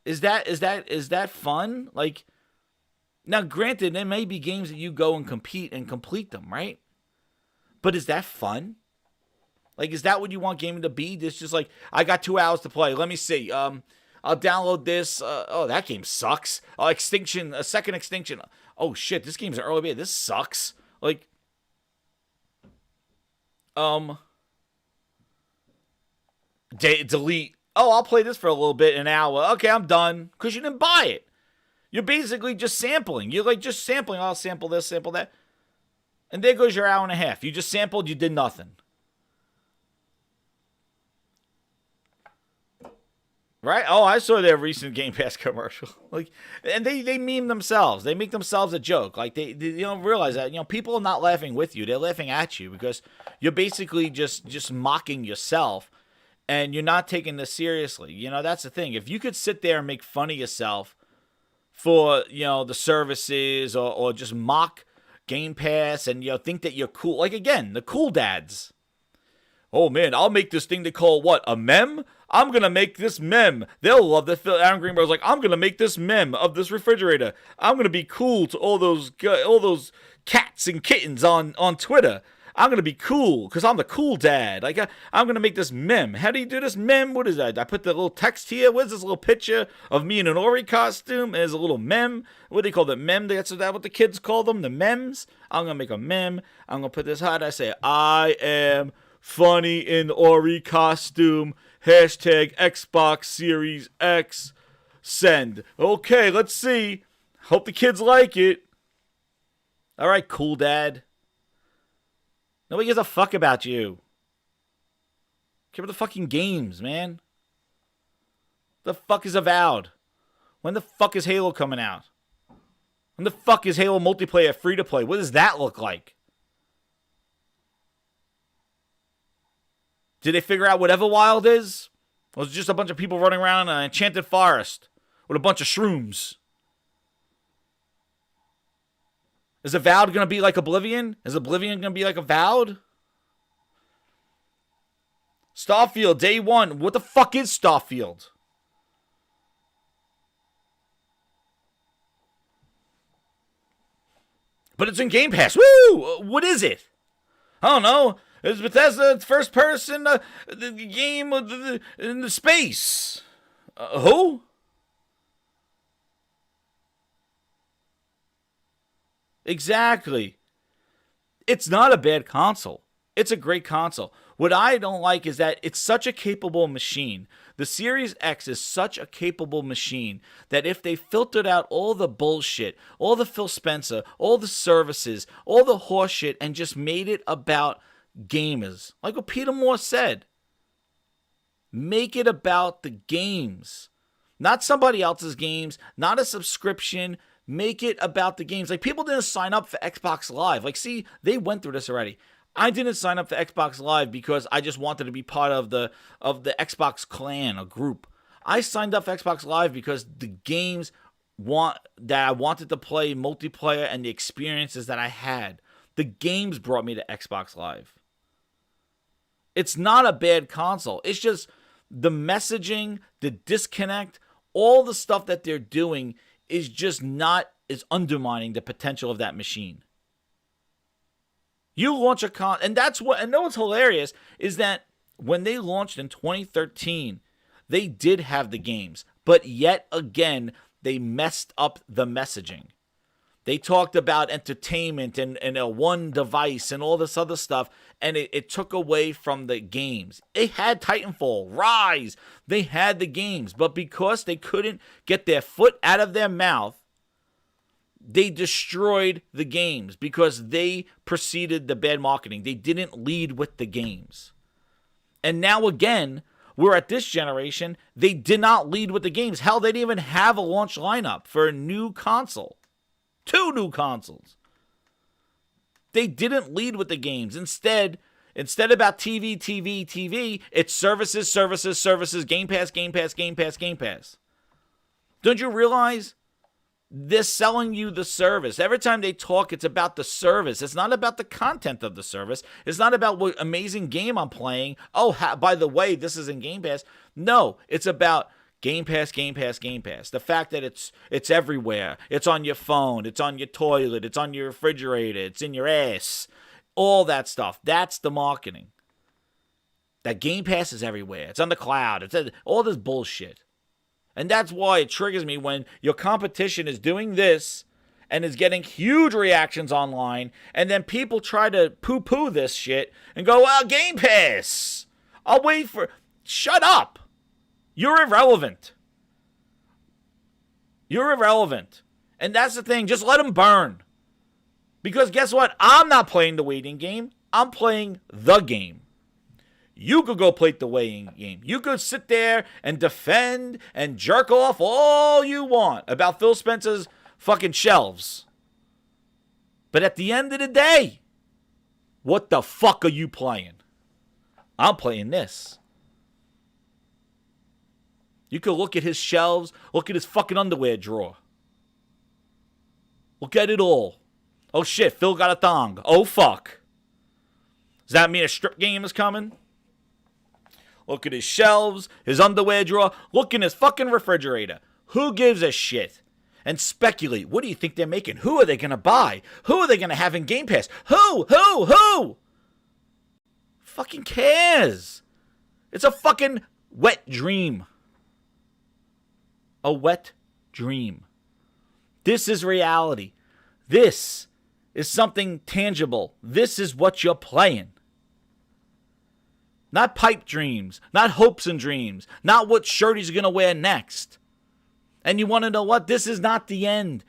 Is that fun? Like, now granted, there may be games that you go and compete and complete them, right? But is that fun? Like, is that what you want gaming to be? This just like, I got 2 hours to play. Let me see. I'll download this. Oh, that game sucks. Extinction, a second Extinction. Oh shit, this game's an early beta. This sucks. Like, delete. Oh, I'll play this for a little bit, an hour. Okay, I'm done. Because you didn't buy it. You're basically just sampling. You're like just sampling. I'll sample this, sample that. And there goes your hour and a half. You just sampled, you did nothing. Right? Oh, I saw their recent Game Pass commercial. Like, and they meme themselves. They make themselves a joke. Like, they don't realize that, people are not laughing with you. They're laughing at you because you're basically just mocking yourself and you're not taking this seriously. That's the thing. If you could sit there and make fun of yourself for, the services or just mock Game Pass and, think that you're cool. Like, again, the cool dads. Oh, man, I'll make this thing they call what? A meme? I'm going to make this meme. They'll love that. Aaron Greenberg's like, I'm going to make this meme of this refrigerator. I'm going to be cool to all those cats and kittens on Twitter. I'm gonna be cool because I'm the cool dad. Like I'm gonna make this meme. How do you do this meme? What is that? I put the little text here. What's this little picture of me in an Ori costume? There's a little meme. What do they call that? Meme? That's what the kids call them. The memes. I'm gonna make a meme. I'm gonna put this. How do I say? I am funny in Ori costume. Hashtag Xbox Series X. Send. Okay, let's see. Hope the kids like it. All right, cool dad. Nobody gives a fuck about you. Care about the fucking games, man. The fuck is Avowed? When the fuck is Halo coming out? When the fuck is Halo multiplayer free to play? What does that look like? Did they figure out what Everwild is? Or was it just a bunch of people running around in an enchanted forest with a bunch of shrooms? Is Avowed going to be like Oblivion? Is Oblivion going to be like Avowed? Starfield, day one. What the fuck is Starfield? But it's in Game Pass. Woo! What is it? I don't know. It's Bethesda's first person the game in the space. Who? Exactly. It's not a bad console. It's a great console. What I don't like is that it's such a capable machine. The Series X is such a capable machine that if they filtered out all the bullshit, all the Phil Spencer, all the services, all the horseshit, and just made it about gamers, like what Peter Moore said, make it about the games, not somebody else's games, not a subscription. Make it about the games. Like, people didn't sign up for Xbox Live. Like, see, they went through this already. I didn't sign up for Xbox Live because I just wanted to be part of the Xbox clan, a group. I signed up for Xbox Live because the games that I wanted to play, multiplayer, and the experiences that I had. The games brought me to Xbox Live. It's not a bad console. It's just the messaging, the disconnect, all the stuff that they're doing is undermining the potential of that machine. You launch a and that's what's hilarious is that when they launched in 2013, they did have the games, but yet again, they messed up the messaging. They talked about entertainment and a one device and all this other stuff, and it took away from the games. They had Titanfall, Rise, they had the games, but because they couldn't get their foot out of their mouth, they destroyed the games because they preceded the bad marketing. They didn't lead with the games. And now again, we're at this generation, they did not lead with the games. Hell, they didn't even have a launch lineup for a new console. 2 new consoles. They didn't lead with the games. Instead about TV, it's services, Game Pass. Don't you realize they're selling you the service? Every time they talk, it's about the service. It's not about the content of the service. It's not about what amazing game I'm playing. Oh, by the way, this is in Game Pass. No, it's about Game Pass. The fact that it's everywhere. It's on your phone. It's on your toilet. It's on your refrigerator. It's in your ass. All that stuff. That's the marketing. That Game Pass is everywhere. It's on the cloud. It's all this bullshit. And that's why it triggers me when your competition is doing this and is getting huge reactions online, and then people try to poo-poo this shit and go, well, Game Pass. I'll wait for... Shut up. You're irrelevant. And that's the thing. Just let them burn. Because guess what? I'm not playing the waiting game. I'm playing the game. You could go play the waiting game. You could sit there and defend and jerk off all you want about Phil Spencer's fucking shelves. But at the end of the day, what the fuck are you playing? I'm playing this. You could look at his shelves, look at his fucking underwear drawer. Look at it all. Oh shit, Phil got a thong. Oh fuck. Does that mean a strip game is coming? Look at his shelves, his underwear drawer. Look in his fucking refrigerator. Who gives a shit? And speculate. What do you think they're making? Who are they going to buy? Who are they going to have in Game Pass? Who? Fucking cares? It's a fucking wet dream. A wet dream. This is reality. This is something tangible. This is what you're playing. Not pipe dreams. Not hopes and dreams. Not what shirt he's going to wear next. And you want to know what? This is not the end.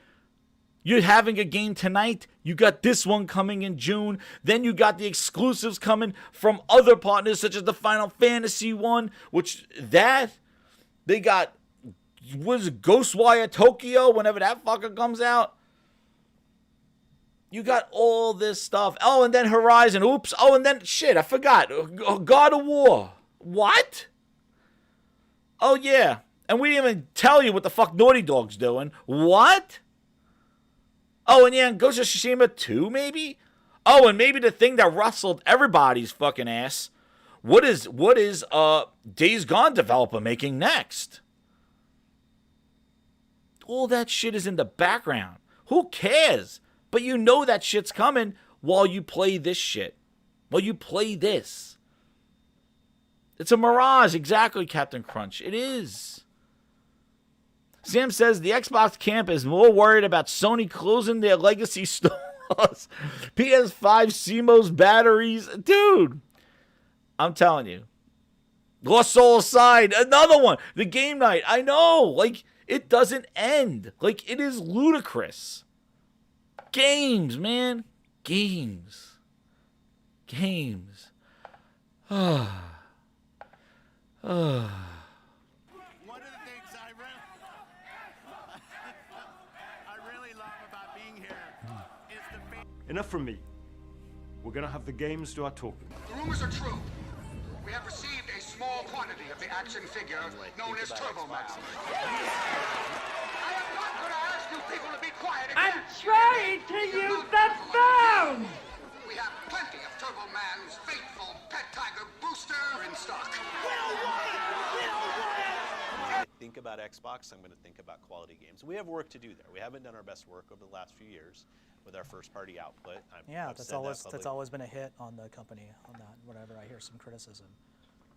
You're having a game tonight. You got this one coming in June. Then you got the exclusives coming from other partners, such as the Final Fantasy one, which they got, was Ghostwire Tokyo, whenever that fucker comes out. You got all this stuff. Oh, and then Horizon. Oops. Oh, and then, shit, I forgot. God of War. What? Oh, yeah. And we didn't even tell you what the fuck Naughty Dog's doing. What? Oh, and yeah, and Ghost of Tsushima 2, maybe? Oh, and maybe the thing that rustled everybody's fucking ass. What is Days Gone developer making next? All that shit is in the background. Who cares? But you know that shit's coming while you play this shit. While you play this. It's a mirage. Exactly, Captain Crunch. It is. Sam says the Xbox camp is more worried about Sony closing their legacy stores. PS5 CMOS batteries. Dude, I'm telling you. Lost Soul aside, another one. The game night. I know. Like, it doesn't end. Like, it is ludicrous. Games, man. Games. One of the things I really love about being here is the Enough from me. We're gonna have the games do our talking. The rumors are true. We have received a small quantity of the action figure known as Turbo Man. I am not going to ask you people to be quiet again. I'm trying to use the phone! We have plenty of Turbo Man's faithful pet tiger booster in stock. Think about Xbox, I'm going to think about quality games. We have work to do there. We haven't done our best work over the last few years with our first-party output. That's always been a hit on the company on that. Whenever I hear some criticism.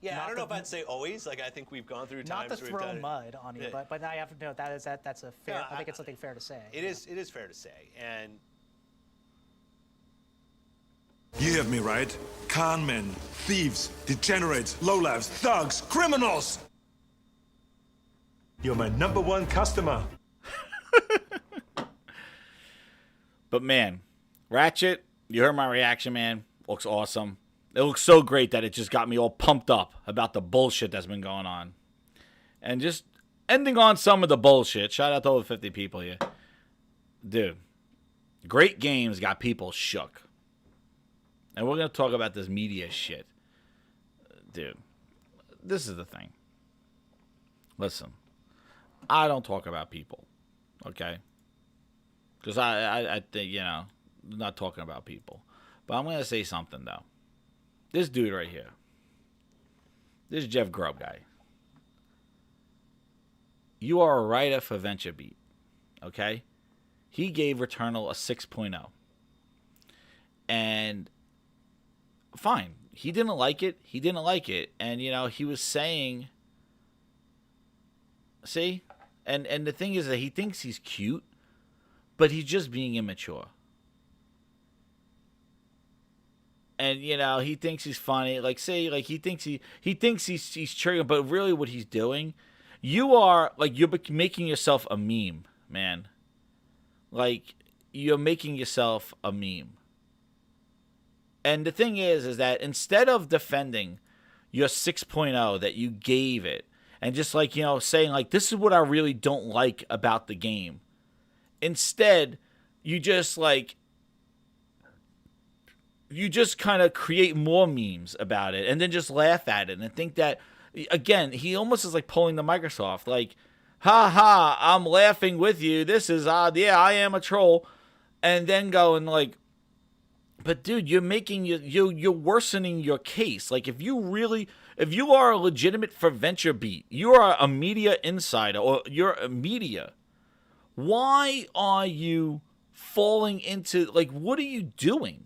Yeah, I don't know if I'd say always. Like, I think we've gone through times not to where throw we've done mud on you, but I have to know that's a fair. Yeah, I think it's something fair to say. It is fair to say, and You heard me right? Con men, thieves, degenerates, lowlifes, thugs, criminals! You're my #1 customer. But man, Ratchet, you heard my reaction, man. Looks awesome. It looks so great that it just got me all pumped up about the bullshit that's been going on. And just ending on some of the bullshit. Shout out to over 50 people here. Dude, great games got people shook. And we're going to talk about this media shit. Dude, this is the thing. Listen, I don't talk about people, okay? Because I think, I'm not talking about people. But I'm going to say something, though. This dude right here. This Jeff Grubb guy. You are a writer for VentureBeat, okay? He gave Returnal a 6.0. And fine. He didn't like it. And, he was saying... See? And the thing is that he thinks he's cute, but he's just being immature. And, he thinks he's funny. Like, say, like, he thinks he's triggering, but really what he's doing, you're making yourself a meme, man. Like, you're making yourself a meme. And the thing is that instead of defending your 6.0 that you gave it, and just like, saying like, this is what I really don't like about the game. Instead, you just kind of create more memes about it and then just laugh at it and think that, again, he almost is like pulling the Microsoft. Like, ha ha, I'm laughing with you. This is odd. Yeah, I am a troll. And then going like, but dude, you're worsening your case. Like, if you are a legitimate for VentureBeat, you are a media insider or you're a media, why are you falling into, like, what are you doing?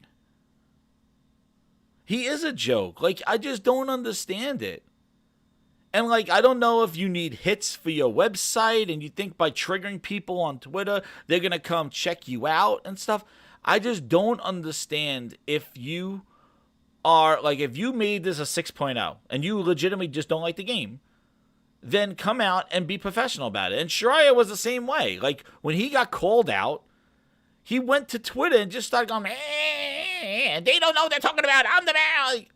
He is a joke. Like, I just don't understand it. And, like, I don't know if you need hits for your website and you think by triggering people on Twitter, they're going to come check you out and stuff. I just don't understand if you are, like, if you made this a 6.0 and you legitimately just don't like the game, then come out and be professional about it. And Shariah was the same way. Like, when he got called out, he went to Twitter and just started going, they don't know what they're talking about. I'm the man.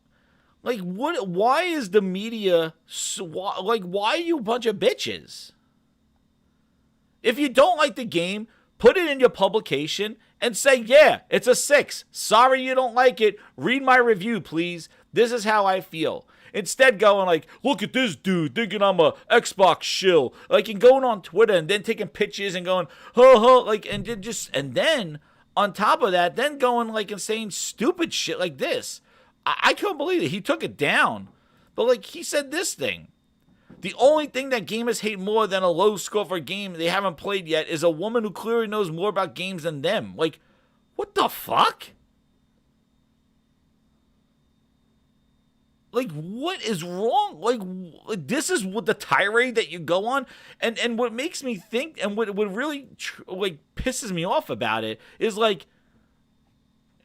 Like, what? Why is the media so, like, why are you a bunch of bitches? If you don't like the game, put it in your publication and say, yeah, it's a 6. Sorry you don't like it. Read my review, please. This is how I feel. Instead going like, look at this dude thinking I'm a Xbox shill. Like, and going on Twitter and then taking pictures and going, like, and then on top of that, then going like and saying stupid shit like this. I couldn't believe it. He took it down. But like, he said this thing. The only thing that gamers hate more than a low score for a game they haven't played yet is a woman who clearly knows more about games than them. Like, what the fuck? Like, what is wrong? Like this is what the tirade that you go on, and what makes me think, and what really like pisses me off about it is like,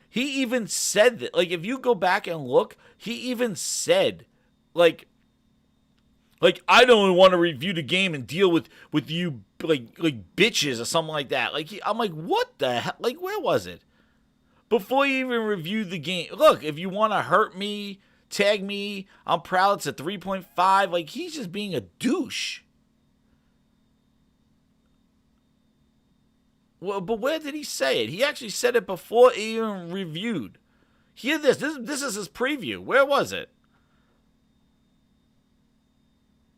he even said that. Like, if you go back and look, he even said, like I don't want to review the game and deal with you like bitches or something like that. Like, I'm like, what the hell? Like, where was it? Before you even reviewed the game, look, if you want to hurt me, tag me. I'm proud it's a 3.5. Like, he's just being a douche. Well, but where did he say it? He actually said it before he even reviewed. Hear this. This is his preview. Where was it?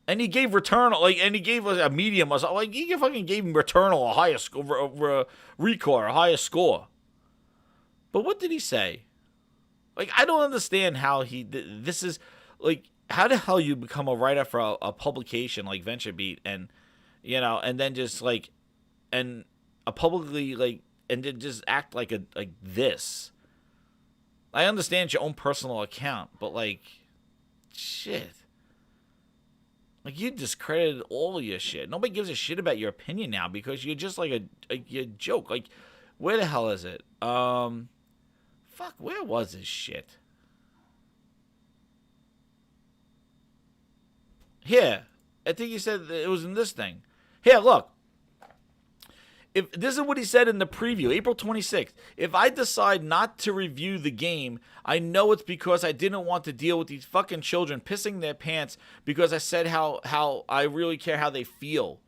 And he gave Returnal, like, and he gave a medium, like, he fucking gave him Returnal a higher score, Recore a higher score. But what did he say? Like, I don't understand how this is, like, how the hell you become a writer for a publication like VentureBeat and, you know, and then just, like, and a publicly, like, and then just act like this. I understand your own personal account, but, like, shit. Like, you discredited all your shit. Nobody gives a shit about your opinion now because you're just like a joke. Like, where the hell is it? Fuck, where was this shit? Here. I think he said it was in this thing. Here, look. If this is what he said in the preview, April 26th. If I decide not to review the game, I know it's because I didn't want to deal with these fucking children pissing their pants because I said how I really care how they feel.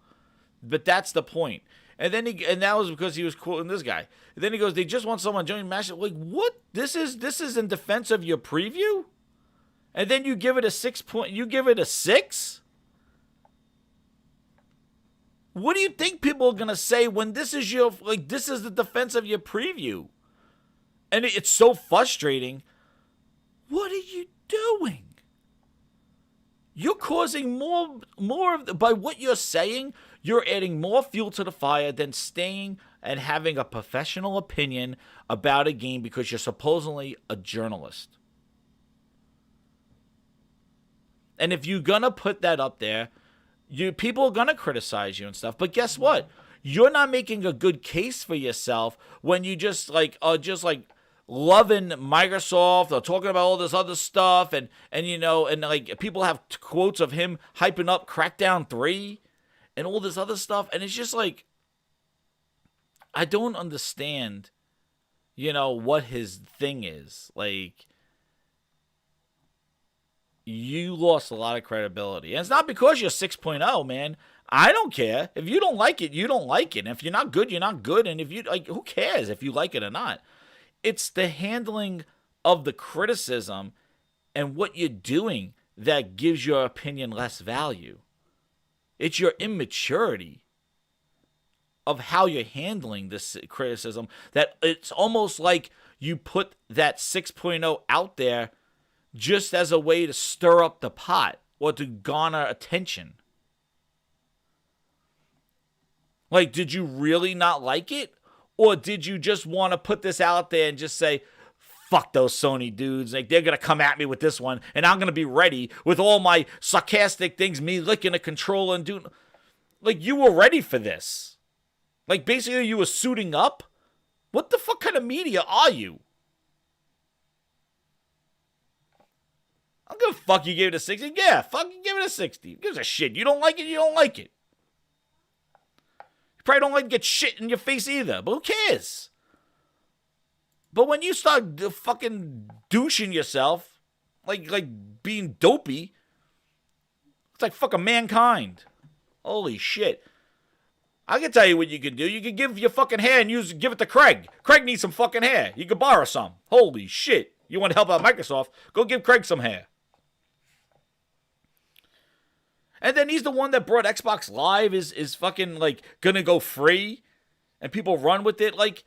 But that's the point. And then that was because he was quoting this guy. And then he goes, they just want someone joining Mash. Like, what? This is in defense of your preview? And then you give it a 6 point. You give it a 6? What do you think people are gonna say when this is your, like, this is the defense of your preview? And it's so frustrating. What are you doing? You're causing more of by what you're saying. You're adding more fuel to the fire than staying and having a professional opinion about a game because you're supposedly a journalist. And if you're gonna put that up there, people are gonna criticize you and stuff. But guess what? You're not making a good case for yourself when you just like loving Microsoft or talking about all this other stuff and you know, and like people have quotes of him hyping up Crackdown 3 and all this other stuff, and it's just like, I don't understand, you know, what his thing is. Like, you lost a lot of credibility. And it's not because you're 6.0, man. I don't care. If you don't like it, you don't like it. And if you're not good, you're not good. And if you, like, who cares if you like it or not? It's the handling of the criticism and what you're doing that gives your opinion less value. It's your immaturity of how you're handling this criticism that it's almost like you put that 6.0 out there just as a way to stir up the pot or to garner attention. Like, did you really not like it? Or did you just want to put this out there and just say, fuck those Sony dudes. Like, they're going to come at me with this one, and I'm going to be ready with all my sarcastic things, me licking a controller and doing... Like, you were ready for this. Like, basically, you were suiting up? What the fuck kind of media are you? I don't give a fuck you gave it a 60. Yeah, fucking give it a 60. Who gives a shit? You don't like it, you don't like it. You probably don't like to get shit in your face either, but who cares? But when you start fucking douching yourself, like being dopey, it's like fucking Mankind. Holy shit. I can tell you what you can do. You can give your fucking hair and give it to Craig. Craig needs some fucking hair. You can borrow some. Holy shit. You want to help out Microsoft? Go give Craig some hair. And then he's the one that brought Xbox Live is fucking like gonna go free and people run with it. Like,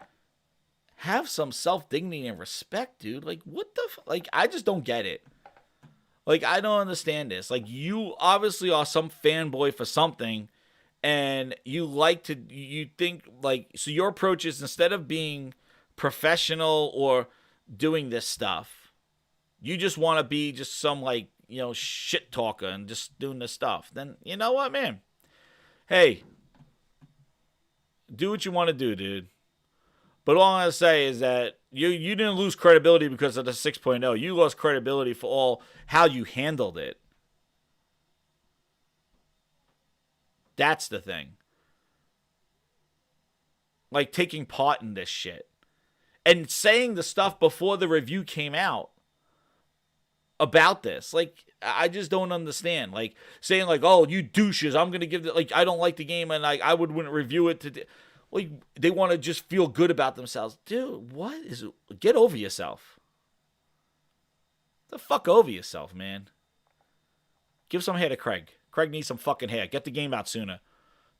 have some self-dignity and respect, dude. Like, what the like, I just don't get it. Like, I don't understand this. Like, you obviously are some fanboy for something, and you think, like, so your approach is, instead of being professional or doing this stuff, you just want to be just some, like, you know, shit talker and just doing this stuff. Then, you know what, man? Hey, do what you want to do, dude. But all I'm going to say is that you didn't lose credibility because of the 6.0. You lost credibility for all how you handled it. That's the thing. Like, taking part in this shit. And saying the stuff before the review came out about this. Like, I just don't understand. Like, saying, like, oh, you douches, I'm going to give it, like, I don't like the game, and like, I wouldn't review it today. Like, they want to just feel good about themselves. Dude, what is it? Get over yourself. The fuck over yourself, man. Give some hair to Craig. Craig needs some fucking hair. Get the game out sooner.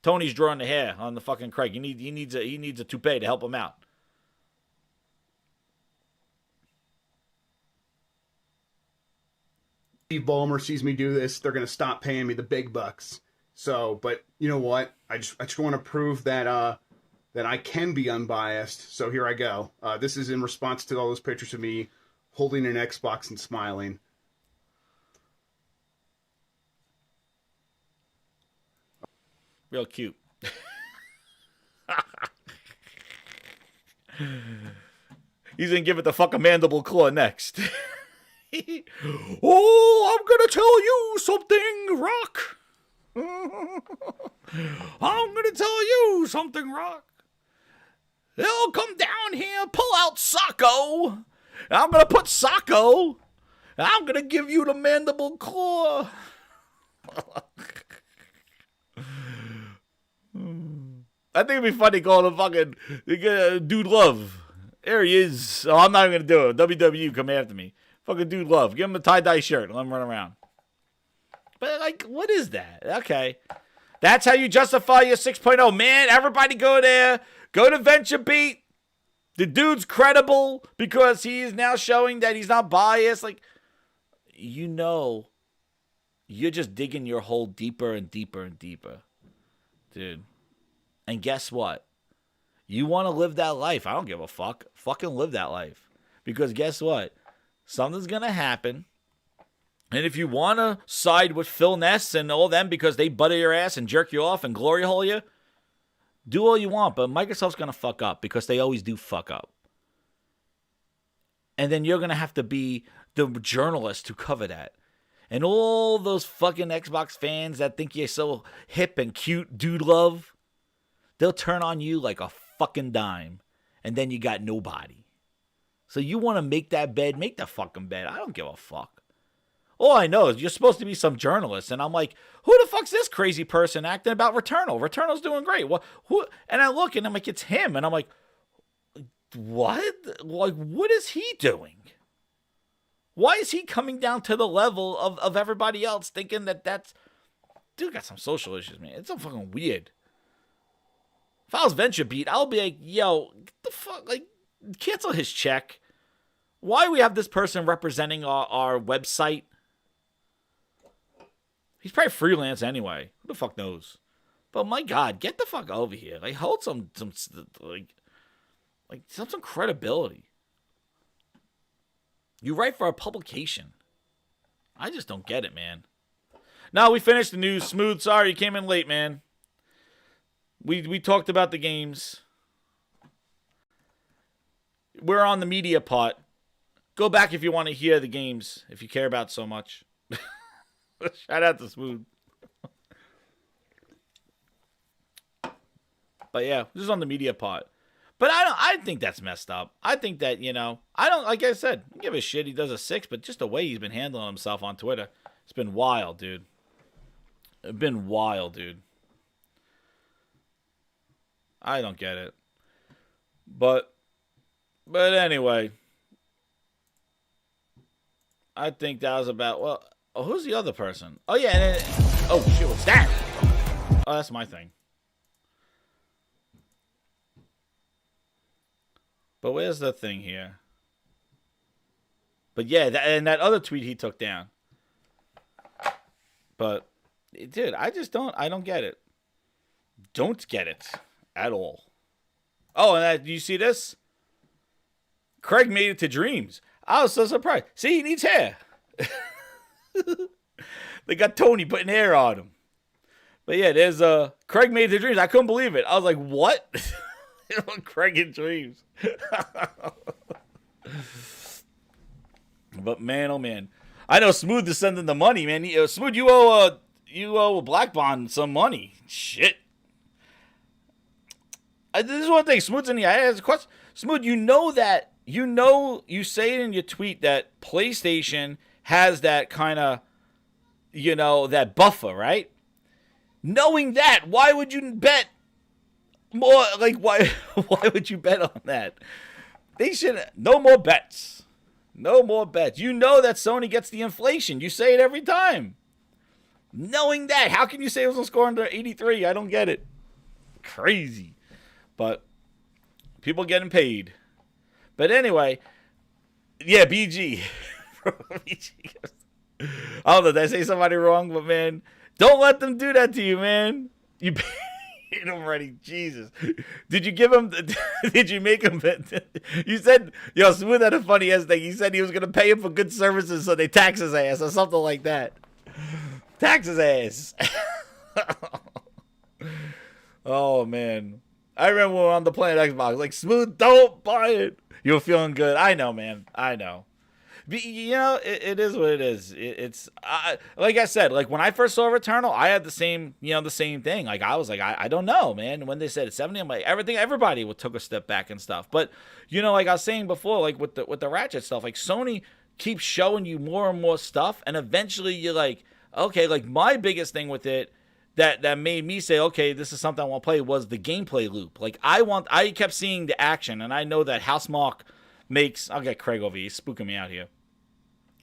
Tony's drawing the hair on the fucking Craig. He needs a toupee to help him out. Steve Ballmer sees me do this, they're going to stop paying me the big bucks. So, but you know what? I just want to prove that that I can be unbiased. So here I go. This is in response to all those pictures of me holding an Xbox and smiling. Real cute. He's going to give it the fucking mandible claw next. Oh, I'm gonna tell you something, Rock. I'm gonna tell you something, Rock. They'll come down here, pull out Socko. I'm gonna put Socko. I'm gonna give you the mandible claw. I think it'd be funny calling him fucking Dude Love. There he is. Oh, I'm not even gonna do it. WWE come after me. Fucking Dude Love. Give him a tie-dye shirt and let him run around. But, like, what is that? Okay. That's how you justify your 6.0. Man, everybody go there. Go to VentureBeat. The dude's credible because he is now showing that he's not biased. Like, you know, you're just digging your hole deeper and deeper and deeper. Dude. And guess what? You want to live that life. I don't give a fuck. Fucking live that life. Because guess what? Something's going to happen. And if you want to side with Phil Ness and all them because they butter your ass and jerk you off and glory hole you, do all you want. But Microsoft's going to fuck up because they always do fuck up. And then you're going to have to be the journalist to cover that. And all those fucking Xbox fans that think you're so hip and cute, Dude Love, they'll turn on you like a fucking dime. And then you got nobody. So you want to make that bed, make the fucking bed. I don't give a fuck. All I know is you're supposed to be some journalist. And I'm like, who the fuck's this crazy person acting about Returnal? Returnal's doing great. What? Who? And I look and I'm like, it's him. And I'm like, what? Like, what is he doing? Why is he coming down to the level of everybody else thinking that that's... Dude got some social issues, man. It's so fucking weird. If I was VentureBeat, I'll be like, yo, get the fuck, like, cancel his check. Why do we have this person representing our website? He's probably freelance anyway. Who the fuck knows? But my God, get the fuck over here. Like, hold some credibility. You write for a publication. I just don't get it, man. No, we finished the news. Smooth, sorry you came in late, man. We talked about the games. We're on the media part. Go back if you want to hear the games, if you care about so much. Shout out to Smooth. But yeah, this is on the media part. But I think that's messed up. I think that, I don't, like I said, I don't give a shit he does a 6, but just the way he's been handling himself on Twitter, it's been wild, dude. It's been wild, dude. I don't get it. But anyway, I think that was about, well, who's the other person? Oh, yeah. Oh, shit, what's that? Oh, that's my thing. But where's the thing here? But yeah, and that other tweet he took down. But, dude, I don't get it. Don't get it at all. Oh, and do you see this? Craig made it to Dreams. I was so surprised. See, he needs hair. They got Tony putting hair on him. But yeah, there's Craig made it to Dreams. I couldn't believe it. I was like, what? Craig in Dreams. But man, oh man, I know Smooth is sending the money, man. Smooth, you owe Black Bond some money. Shit. This is one thing. Smooth's in the. I have a question. Smooth, you say it in your tweet that PlayStation has that kind of, that buffer, right? Knowing that, why would you bet? More like why would you bet on that? They should no more bets. No more bets. You know that Sony gets the inflation. You say it every time. Knowing that, how can you say it was a score under 83? I don't get it. Crazy. But people getting paid. But anyway, yeah, BG. I don't know, did I say somebody wrong? But man, don't let them do that to you, man. You him already, Jesus. Did you give him? Did you make him? You said, Smooth had a funny ass thing. He said he was gonna pay him for good services, so they tax his ass or something like that. Tax his ass. Oh man, I remember when we were on the Planet Xbox. Like, Smooth, don't buy it. You were feeling good. I know, man. I know. But, it is what it is. It's like I said, like when I first saw Returnal, I had the same thing. Like I was like, I don't know, man. When they said it's 70, I'm like, everybody took a step back and stuff. But like I was saying before, like with the Ratchet stuff, like Sony keeps showing you more and more stuff, and eventually you're like, okay, like my biggest thing with it that made me say, okay, this is something I want to play was the gameplay loop. Like I kept seeing the action, and I know that Housemarque makes. I'll get Craig over here. He's spooking me out here.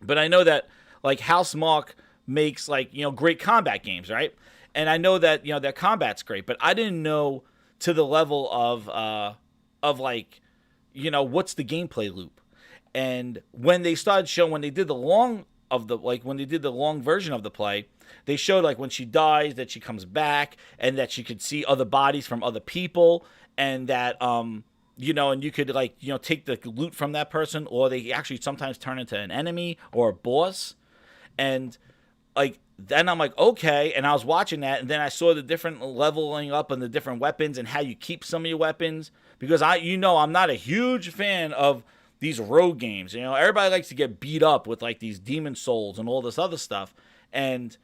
But I know that, like, Housemarque makes, like, great combat games, right? And I know that, their combat's great. But I didn't know to the level of like, what's the gameplay loop? And when they started showing, when they did the long version of the play, they showed, like, when she dies, that she comes back, and that she could see other bodies from other people, and that, and you could, like, take the loot from that person, or they actually sometimes turn into an enemy or a boss. And, like, then I'm like, okay. And I was watching that, and then I saw the different leveling up and the different weapons and how you keep some of your weapons. Because I'm not a huge fan of these rogue games. Everybody likes to get beat up with, like, these demon souls and all this other stuff. And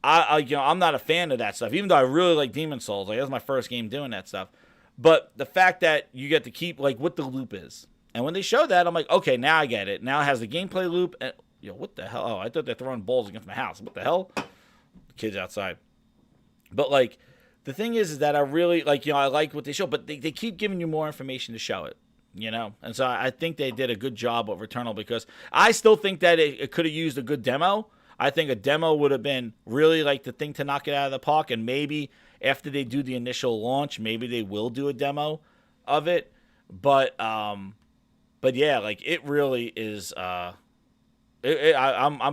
I'm not a fan of that stuff, even though I really like Demon Souls. Like, that was my first game doing that stuff. But the fact that you get to keep, like, what the loop is. And when they showed that, I'm like, okay, now I get it. Now it has the gameplay loop. And, what the hell? Oh, I thought they're throwing balls against my house. What the hell? The kids outside. But, like, the thing is that I really, like, I like what they show. But they keep giving you more information to show it, And so I think they did a good job of Returnal, because I still think that it could have used a good demo. I think a demo would have been really, like, the thing to knock it out of the park. And maybe after they do the initial launch, maybe they will do a demo of it. But yeah, like, it really is. I'm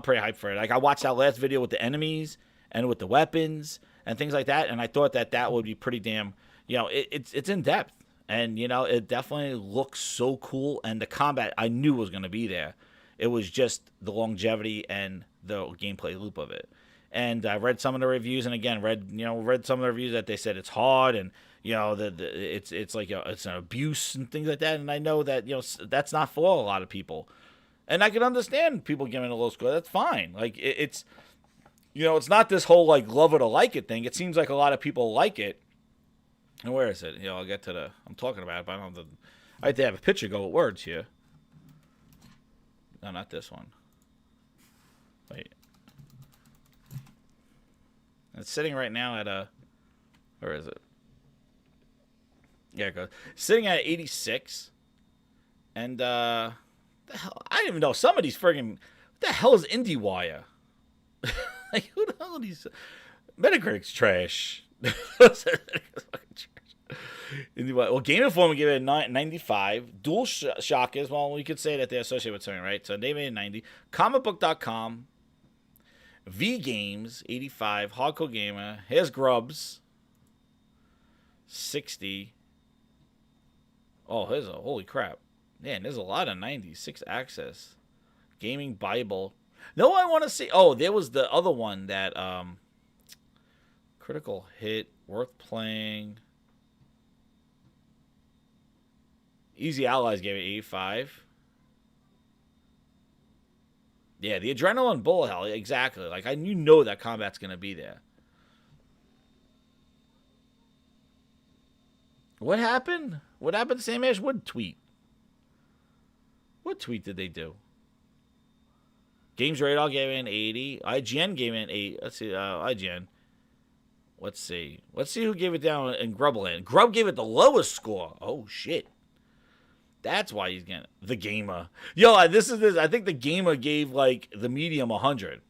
pretty hyped for it. Like, I watched that last video with the enemies and with the weapons and things like that, and I thought that would be pretty damn. It's in depth, and it definitely looks so cool. And the combat I knew was going to be there. It was just the longevity and the gameplay loop of it. And I read some of the reviews, and again, read some of the reviews that they said it's hard, and it's like it's an abuse and things like that. And I know that that's not for a lot of people, and I can understand people giving a low score. That's fine. Like it's not this whole like love it or like it thing. It seems like a lot of people like it. And where is it? I'll get to I'm talking about it, but I don't have I have to have a picture go with words here. No, not this one. Wait. It's sitting right now at where is it? Yeah, it goes. Sitting at 86. And, the hell, I don't even know. Some of these friggin', what the hell is IndieWire? Like, who the hell are these? Metacritic's trash. IndieWire. Well, Game Informer gave it a 95. Dual Shockers, well, we could say that they're associated with something, right? So they made it 90. Comicbook.com. V Games, 85. Hardcore Gamer. Here's Grubs, 60. Oh, holy crap. Man, there's a lot of 90s. 6 Access. Gaming Bible. No, I want to see. Oh, there was the other one that, Critical Hit, Worth Playing. Easy Allies gave it 85. Yeah, the Adrenaline Bullet Hell, exactly. Like, that combat's going to be there. What happened? What happened to Sam Ash Wood tweet? What tweet did they do? Games Radar gave it an 80. IGN gave it an 8. Let's see, IGN. Let's see. Let's see who gave it down in Grubland. Grub gave it the lowest score. Oh, shit. That's why he's getting it. The Gamer. I think the Gamer gave, like, the medium 100.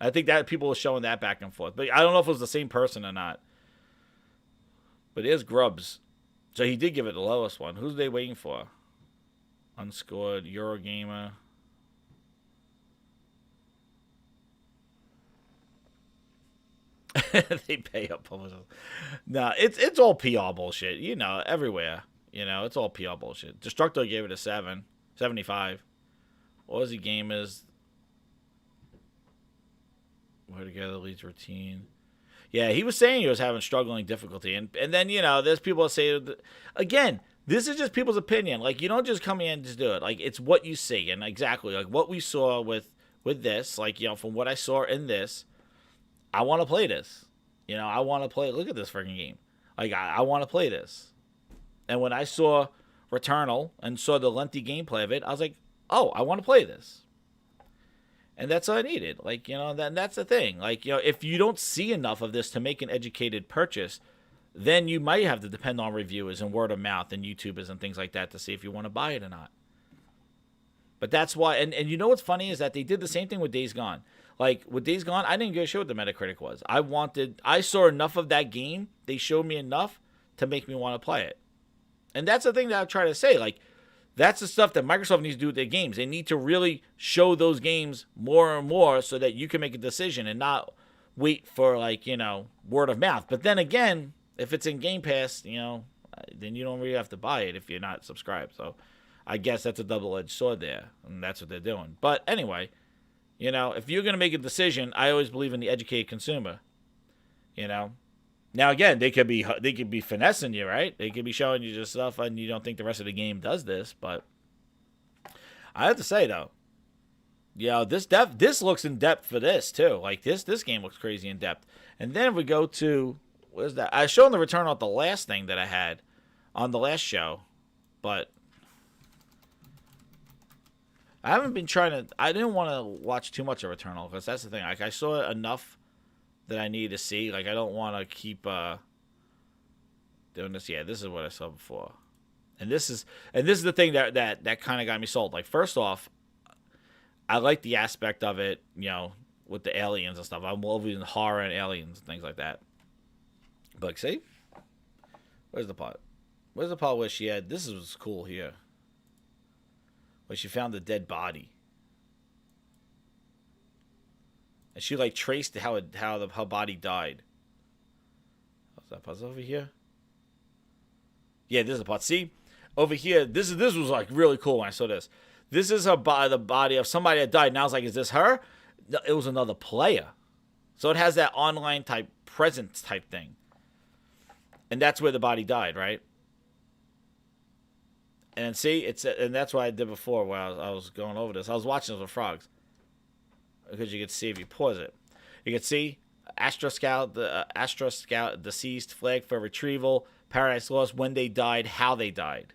I think that people were showing that back and forth. But I don't know if it was the same person or not. But here's Grubs. So he did give it the lowest one. Who's they waiting for? Unscored. Eurogamer. They pay up publishers. No, it's all PR bullshit. Everywhere. It's all PR bullshit. Destructo gave it a 75. Aussie Gamers. Where together leads routine. Yeah, he was saying he was having struggling difficulty. And then, there's people that say, again, this is just people's opinion. Like, you don't just come in and just do it. Like, it's what you see. And exactly, like, what we saw with this, like, from what I saw in this, I want to play this. I want to play, look at this freaking game. Like, I want to play this. And when I saw Returnal and saw the lengthy gameplay of it, I was like, oh, I want to play this. And that's all I needed. Like, that's the thing. Like, if you don't see enough of this to make an educated purchase, then you might have to depend on reviewers and word of mouth and YouTubers and things like that to see if you want to buy it or not. But that's why, and what's funny is that they did the same thing with Days Gone. Like, with Days Gone, I didn't give a shit what the Metacritic was. I saw enough of that game, they showed me enough to make me want to play it. And that's the thing that I try to say. Like, that's the stuff that Microsoft needs to do with their games. They need to really show those games more and more so that you can make a decision and not wait for, like, word of mouth. But then again, if it's in Game Pass, then you don't really have to buy it if you're not subscribed. So I guess that's a double-edged sword there, and that's what they're doing. But anyway, if you're going to make a decision, I always believe in the educated consumer. Now again, they could be finessing you, right? They could be showing you just stuff and you don't think the rest of the game does this, but I have to say though, this looks in depth for this too. Like this game looks crazy in depth. And then we go to where's that? I showed the Returnal at the last thing that I had on the last show, but I haven't been I didn't want to watch too much of Returnal because that's the thing. Like I saw enough that I need to see. Like I don't want to keep doing this. Yeah, this is what I saw before, and this is the thing that kind of got me sold. Like first off, I like the aspect of it, with the aliens and stuff. I'm loving horror and aliens and things like that. But like, see, where's the part? Where's the part where she had? This was cool here, where she found the dead body. And she like traced how her body died. What's that puzzle over here? Yeah, this is the part. See, over here, this was like really cool when I saw this. This is the body of somebody that died. Now it's like, is this her? No, it was another player. So it has that online type presence type thing. And that's where the body died, right? And see, and that's what I did before while I was going over this. I was watching this with frogs. Because you can see if you pause it. You can see Astra Scout, deceased, flag for retrieval, Paradise Lost, when they died, how they died.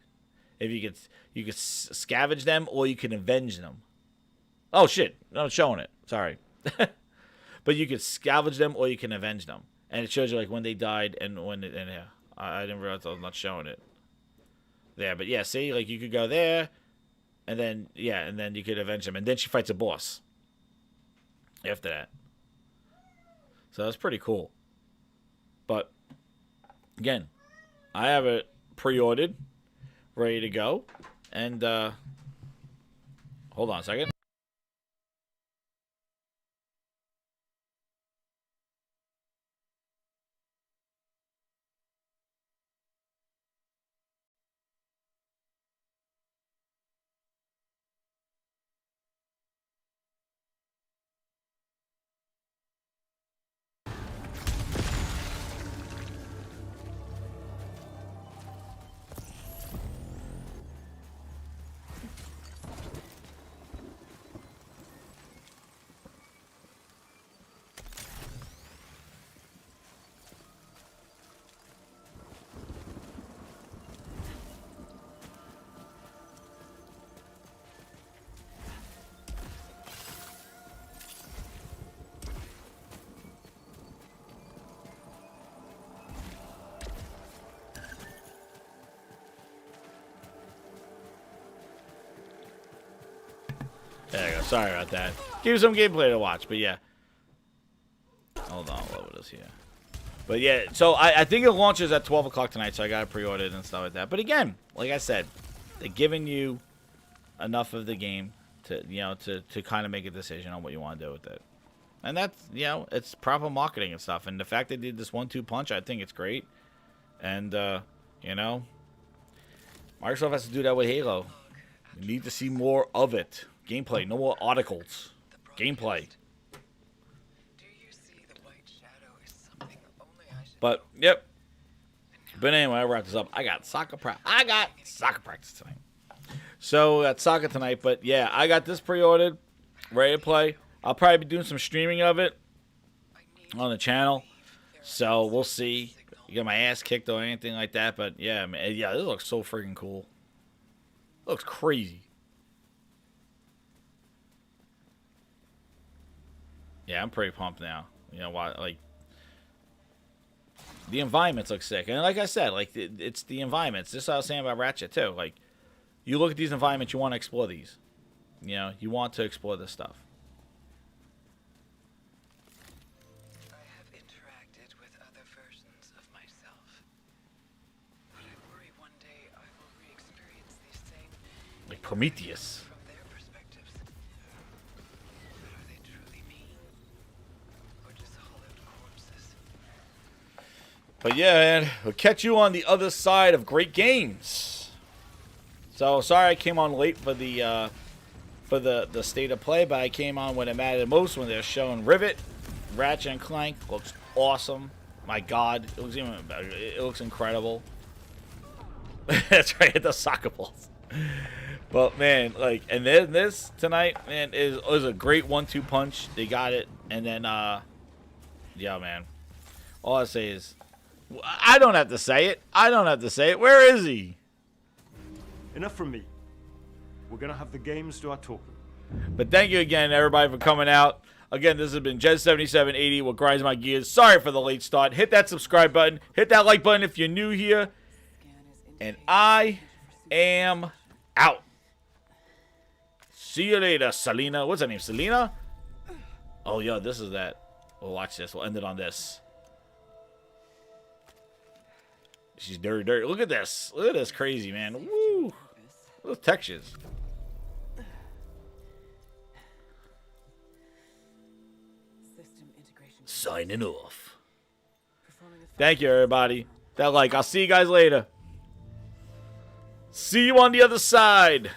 If you could scavenge them or you can avenge them. Oh shit, no, it's showing it. Sorry. But you could scavenge them or you can avenge them. And it shows you like when they died and when yeah. I didn't realize I was not showing it. There, but yeah, see, like you could go there and then you could avenge them. And then she fights a boss. After that. So that's pretty cool. But again, I have it pre-ordered, ready to go. And hold on a second. There you go. Sorry about that. Give you some gameplay to watch, but yeah. Hold on, what was here? But yeah, so I think it launches at 12 o'clock tonight, so I got it pre-ordered and stuff like that. But again, like I said, they're giving you enough of the game to, to kind of make a decision on what you want to do with it. And that's, it's proper marketing and stuff. And the fact they did this 1-2 punch, I think it's great. And, Microsoft has to do that with Halo. You need to see more of it. Gameplay, no more articles. Gameplay. But, yep. But anyway, I wrap this up. I got soccer practice tonight. So, got soccer tonight. But, yeah, I got this pre-ordered. Ready to play. I'll probably be doing some streaming of it on the channel. So, we'll see. You get my ass kicked or anything like that. But, yeah, man, yeah, this looks so freaking cool. It looks crazy. Yeah, I'm pretty pumped now. You know why? Like, the environments look sick, and like I said, like it's the environments. This is what I was saying about Ratchet too. Like, you look at these environments, you want to explore these. You want to explore this stuff. I have interacted with other versions of myself, but I worry one day I will re-experience these same. Like Prometheus. But yeah, man, we'll catch you on the other side of great games. So sorry I came on late for the state of play, but I came on when it mattered most, when they're showing Rivet, Ratchet and Clank. Looks awesome. My God, it looks even better. It looks incredible. That's right, the soccer balls. But man, like, and then this tonight, man, is a great 1-2 punch. They got it, and then yeah, man. All I say is, I don't have to say it. Where is he? Enough from me. We're gonna have the games do our talking. But thank you again, everybody, for coming out. Again, this has been Jez7780 with Grinds My Gears. Sorry for the late start. Hit that subscribe button. Hit that like button if you're new here. And I am out. See you later, Selena. What's her name? Selena? Oh, yeah, this is that. We'll watch this. We'll end it on this. She's dirty, dirty. Look at this. Look at this crazy, man. Woo. Those textures. Signing off. Thank you, everybody. That like. I'll see you guys later. See you on the other side.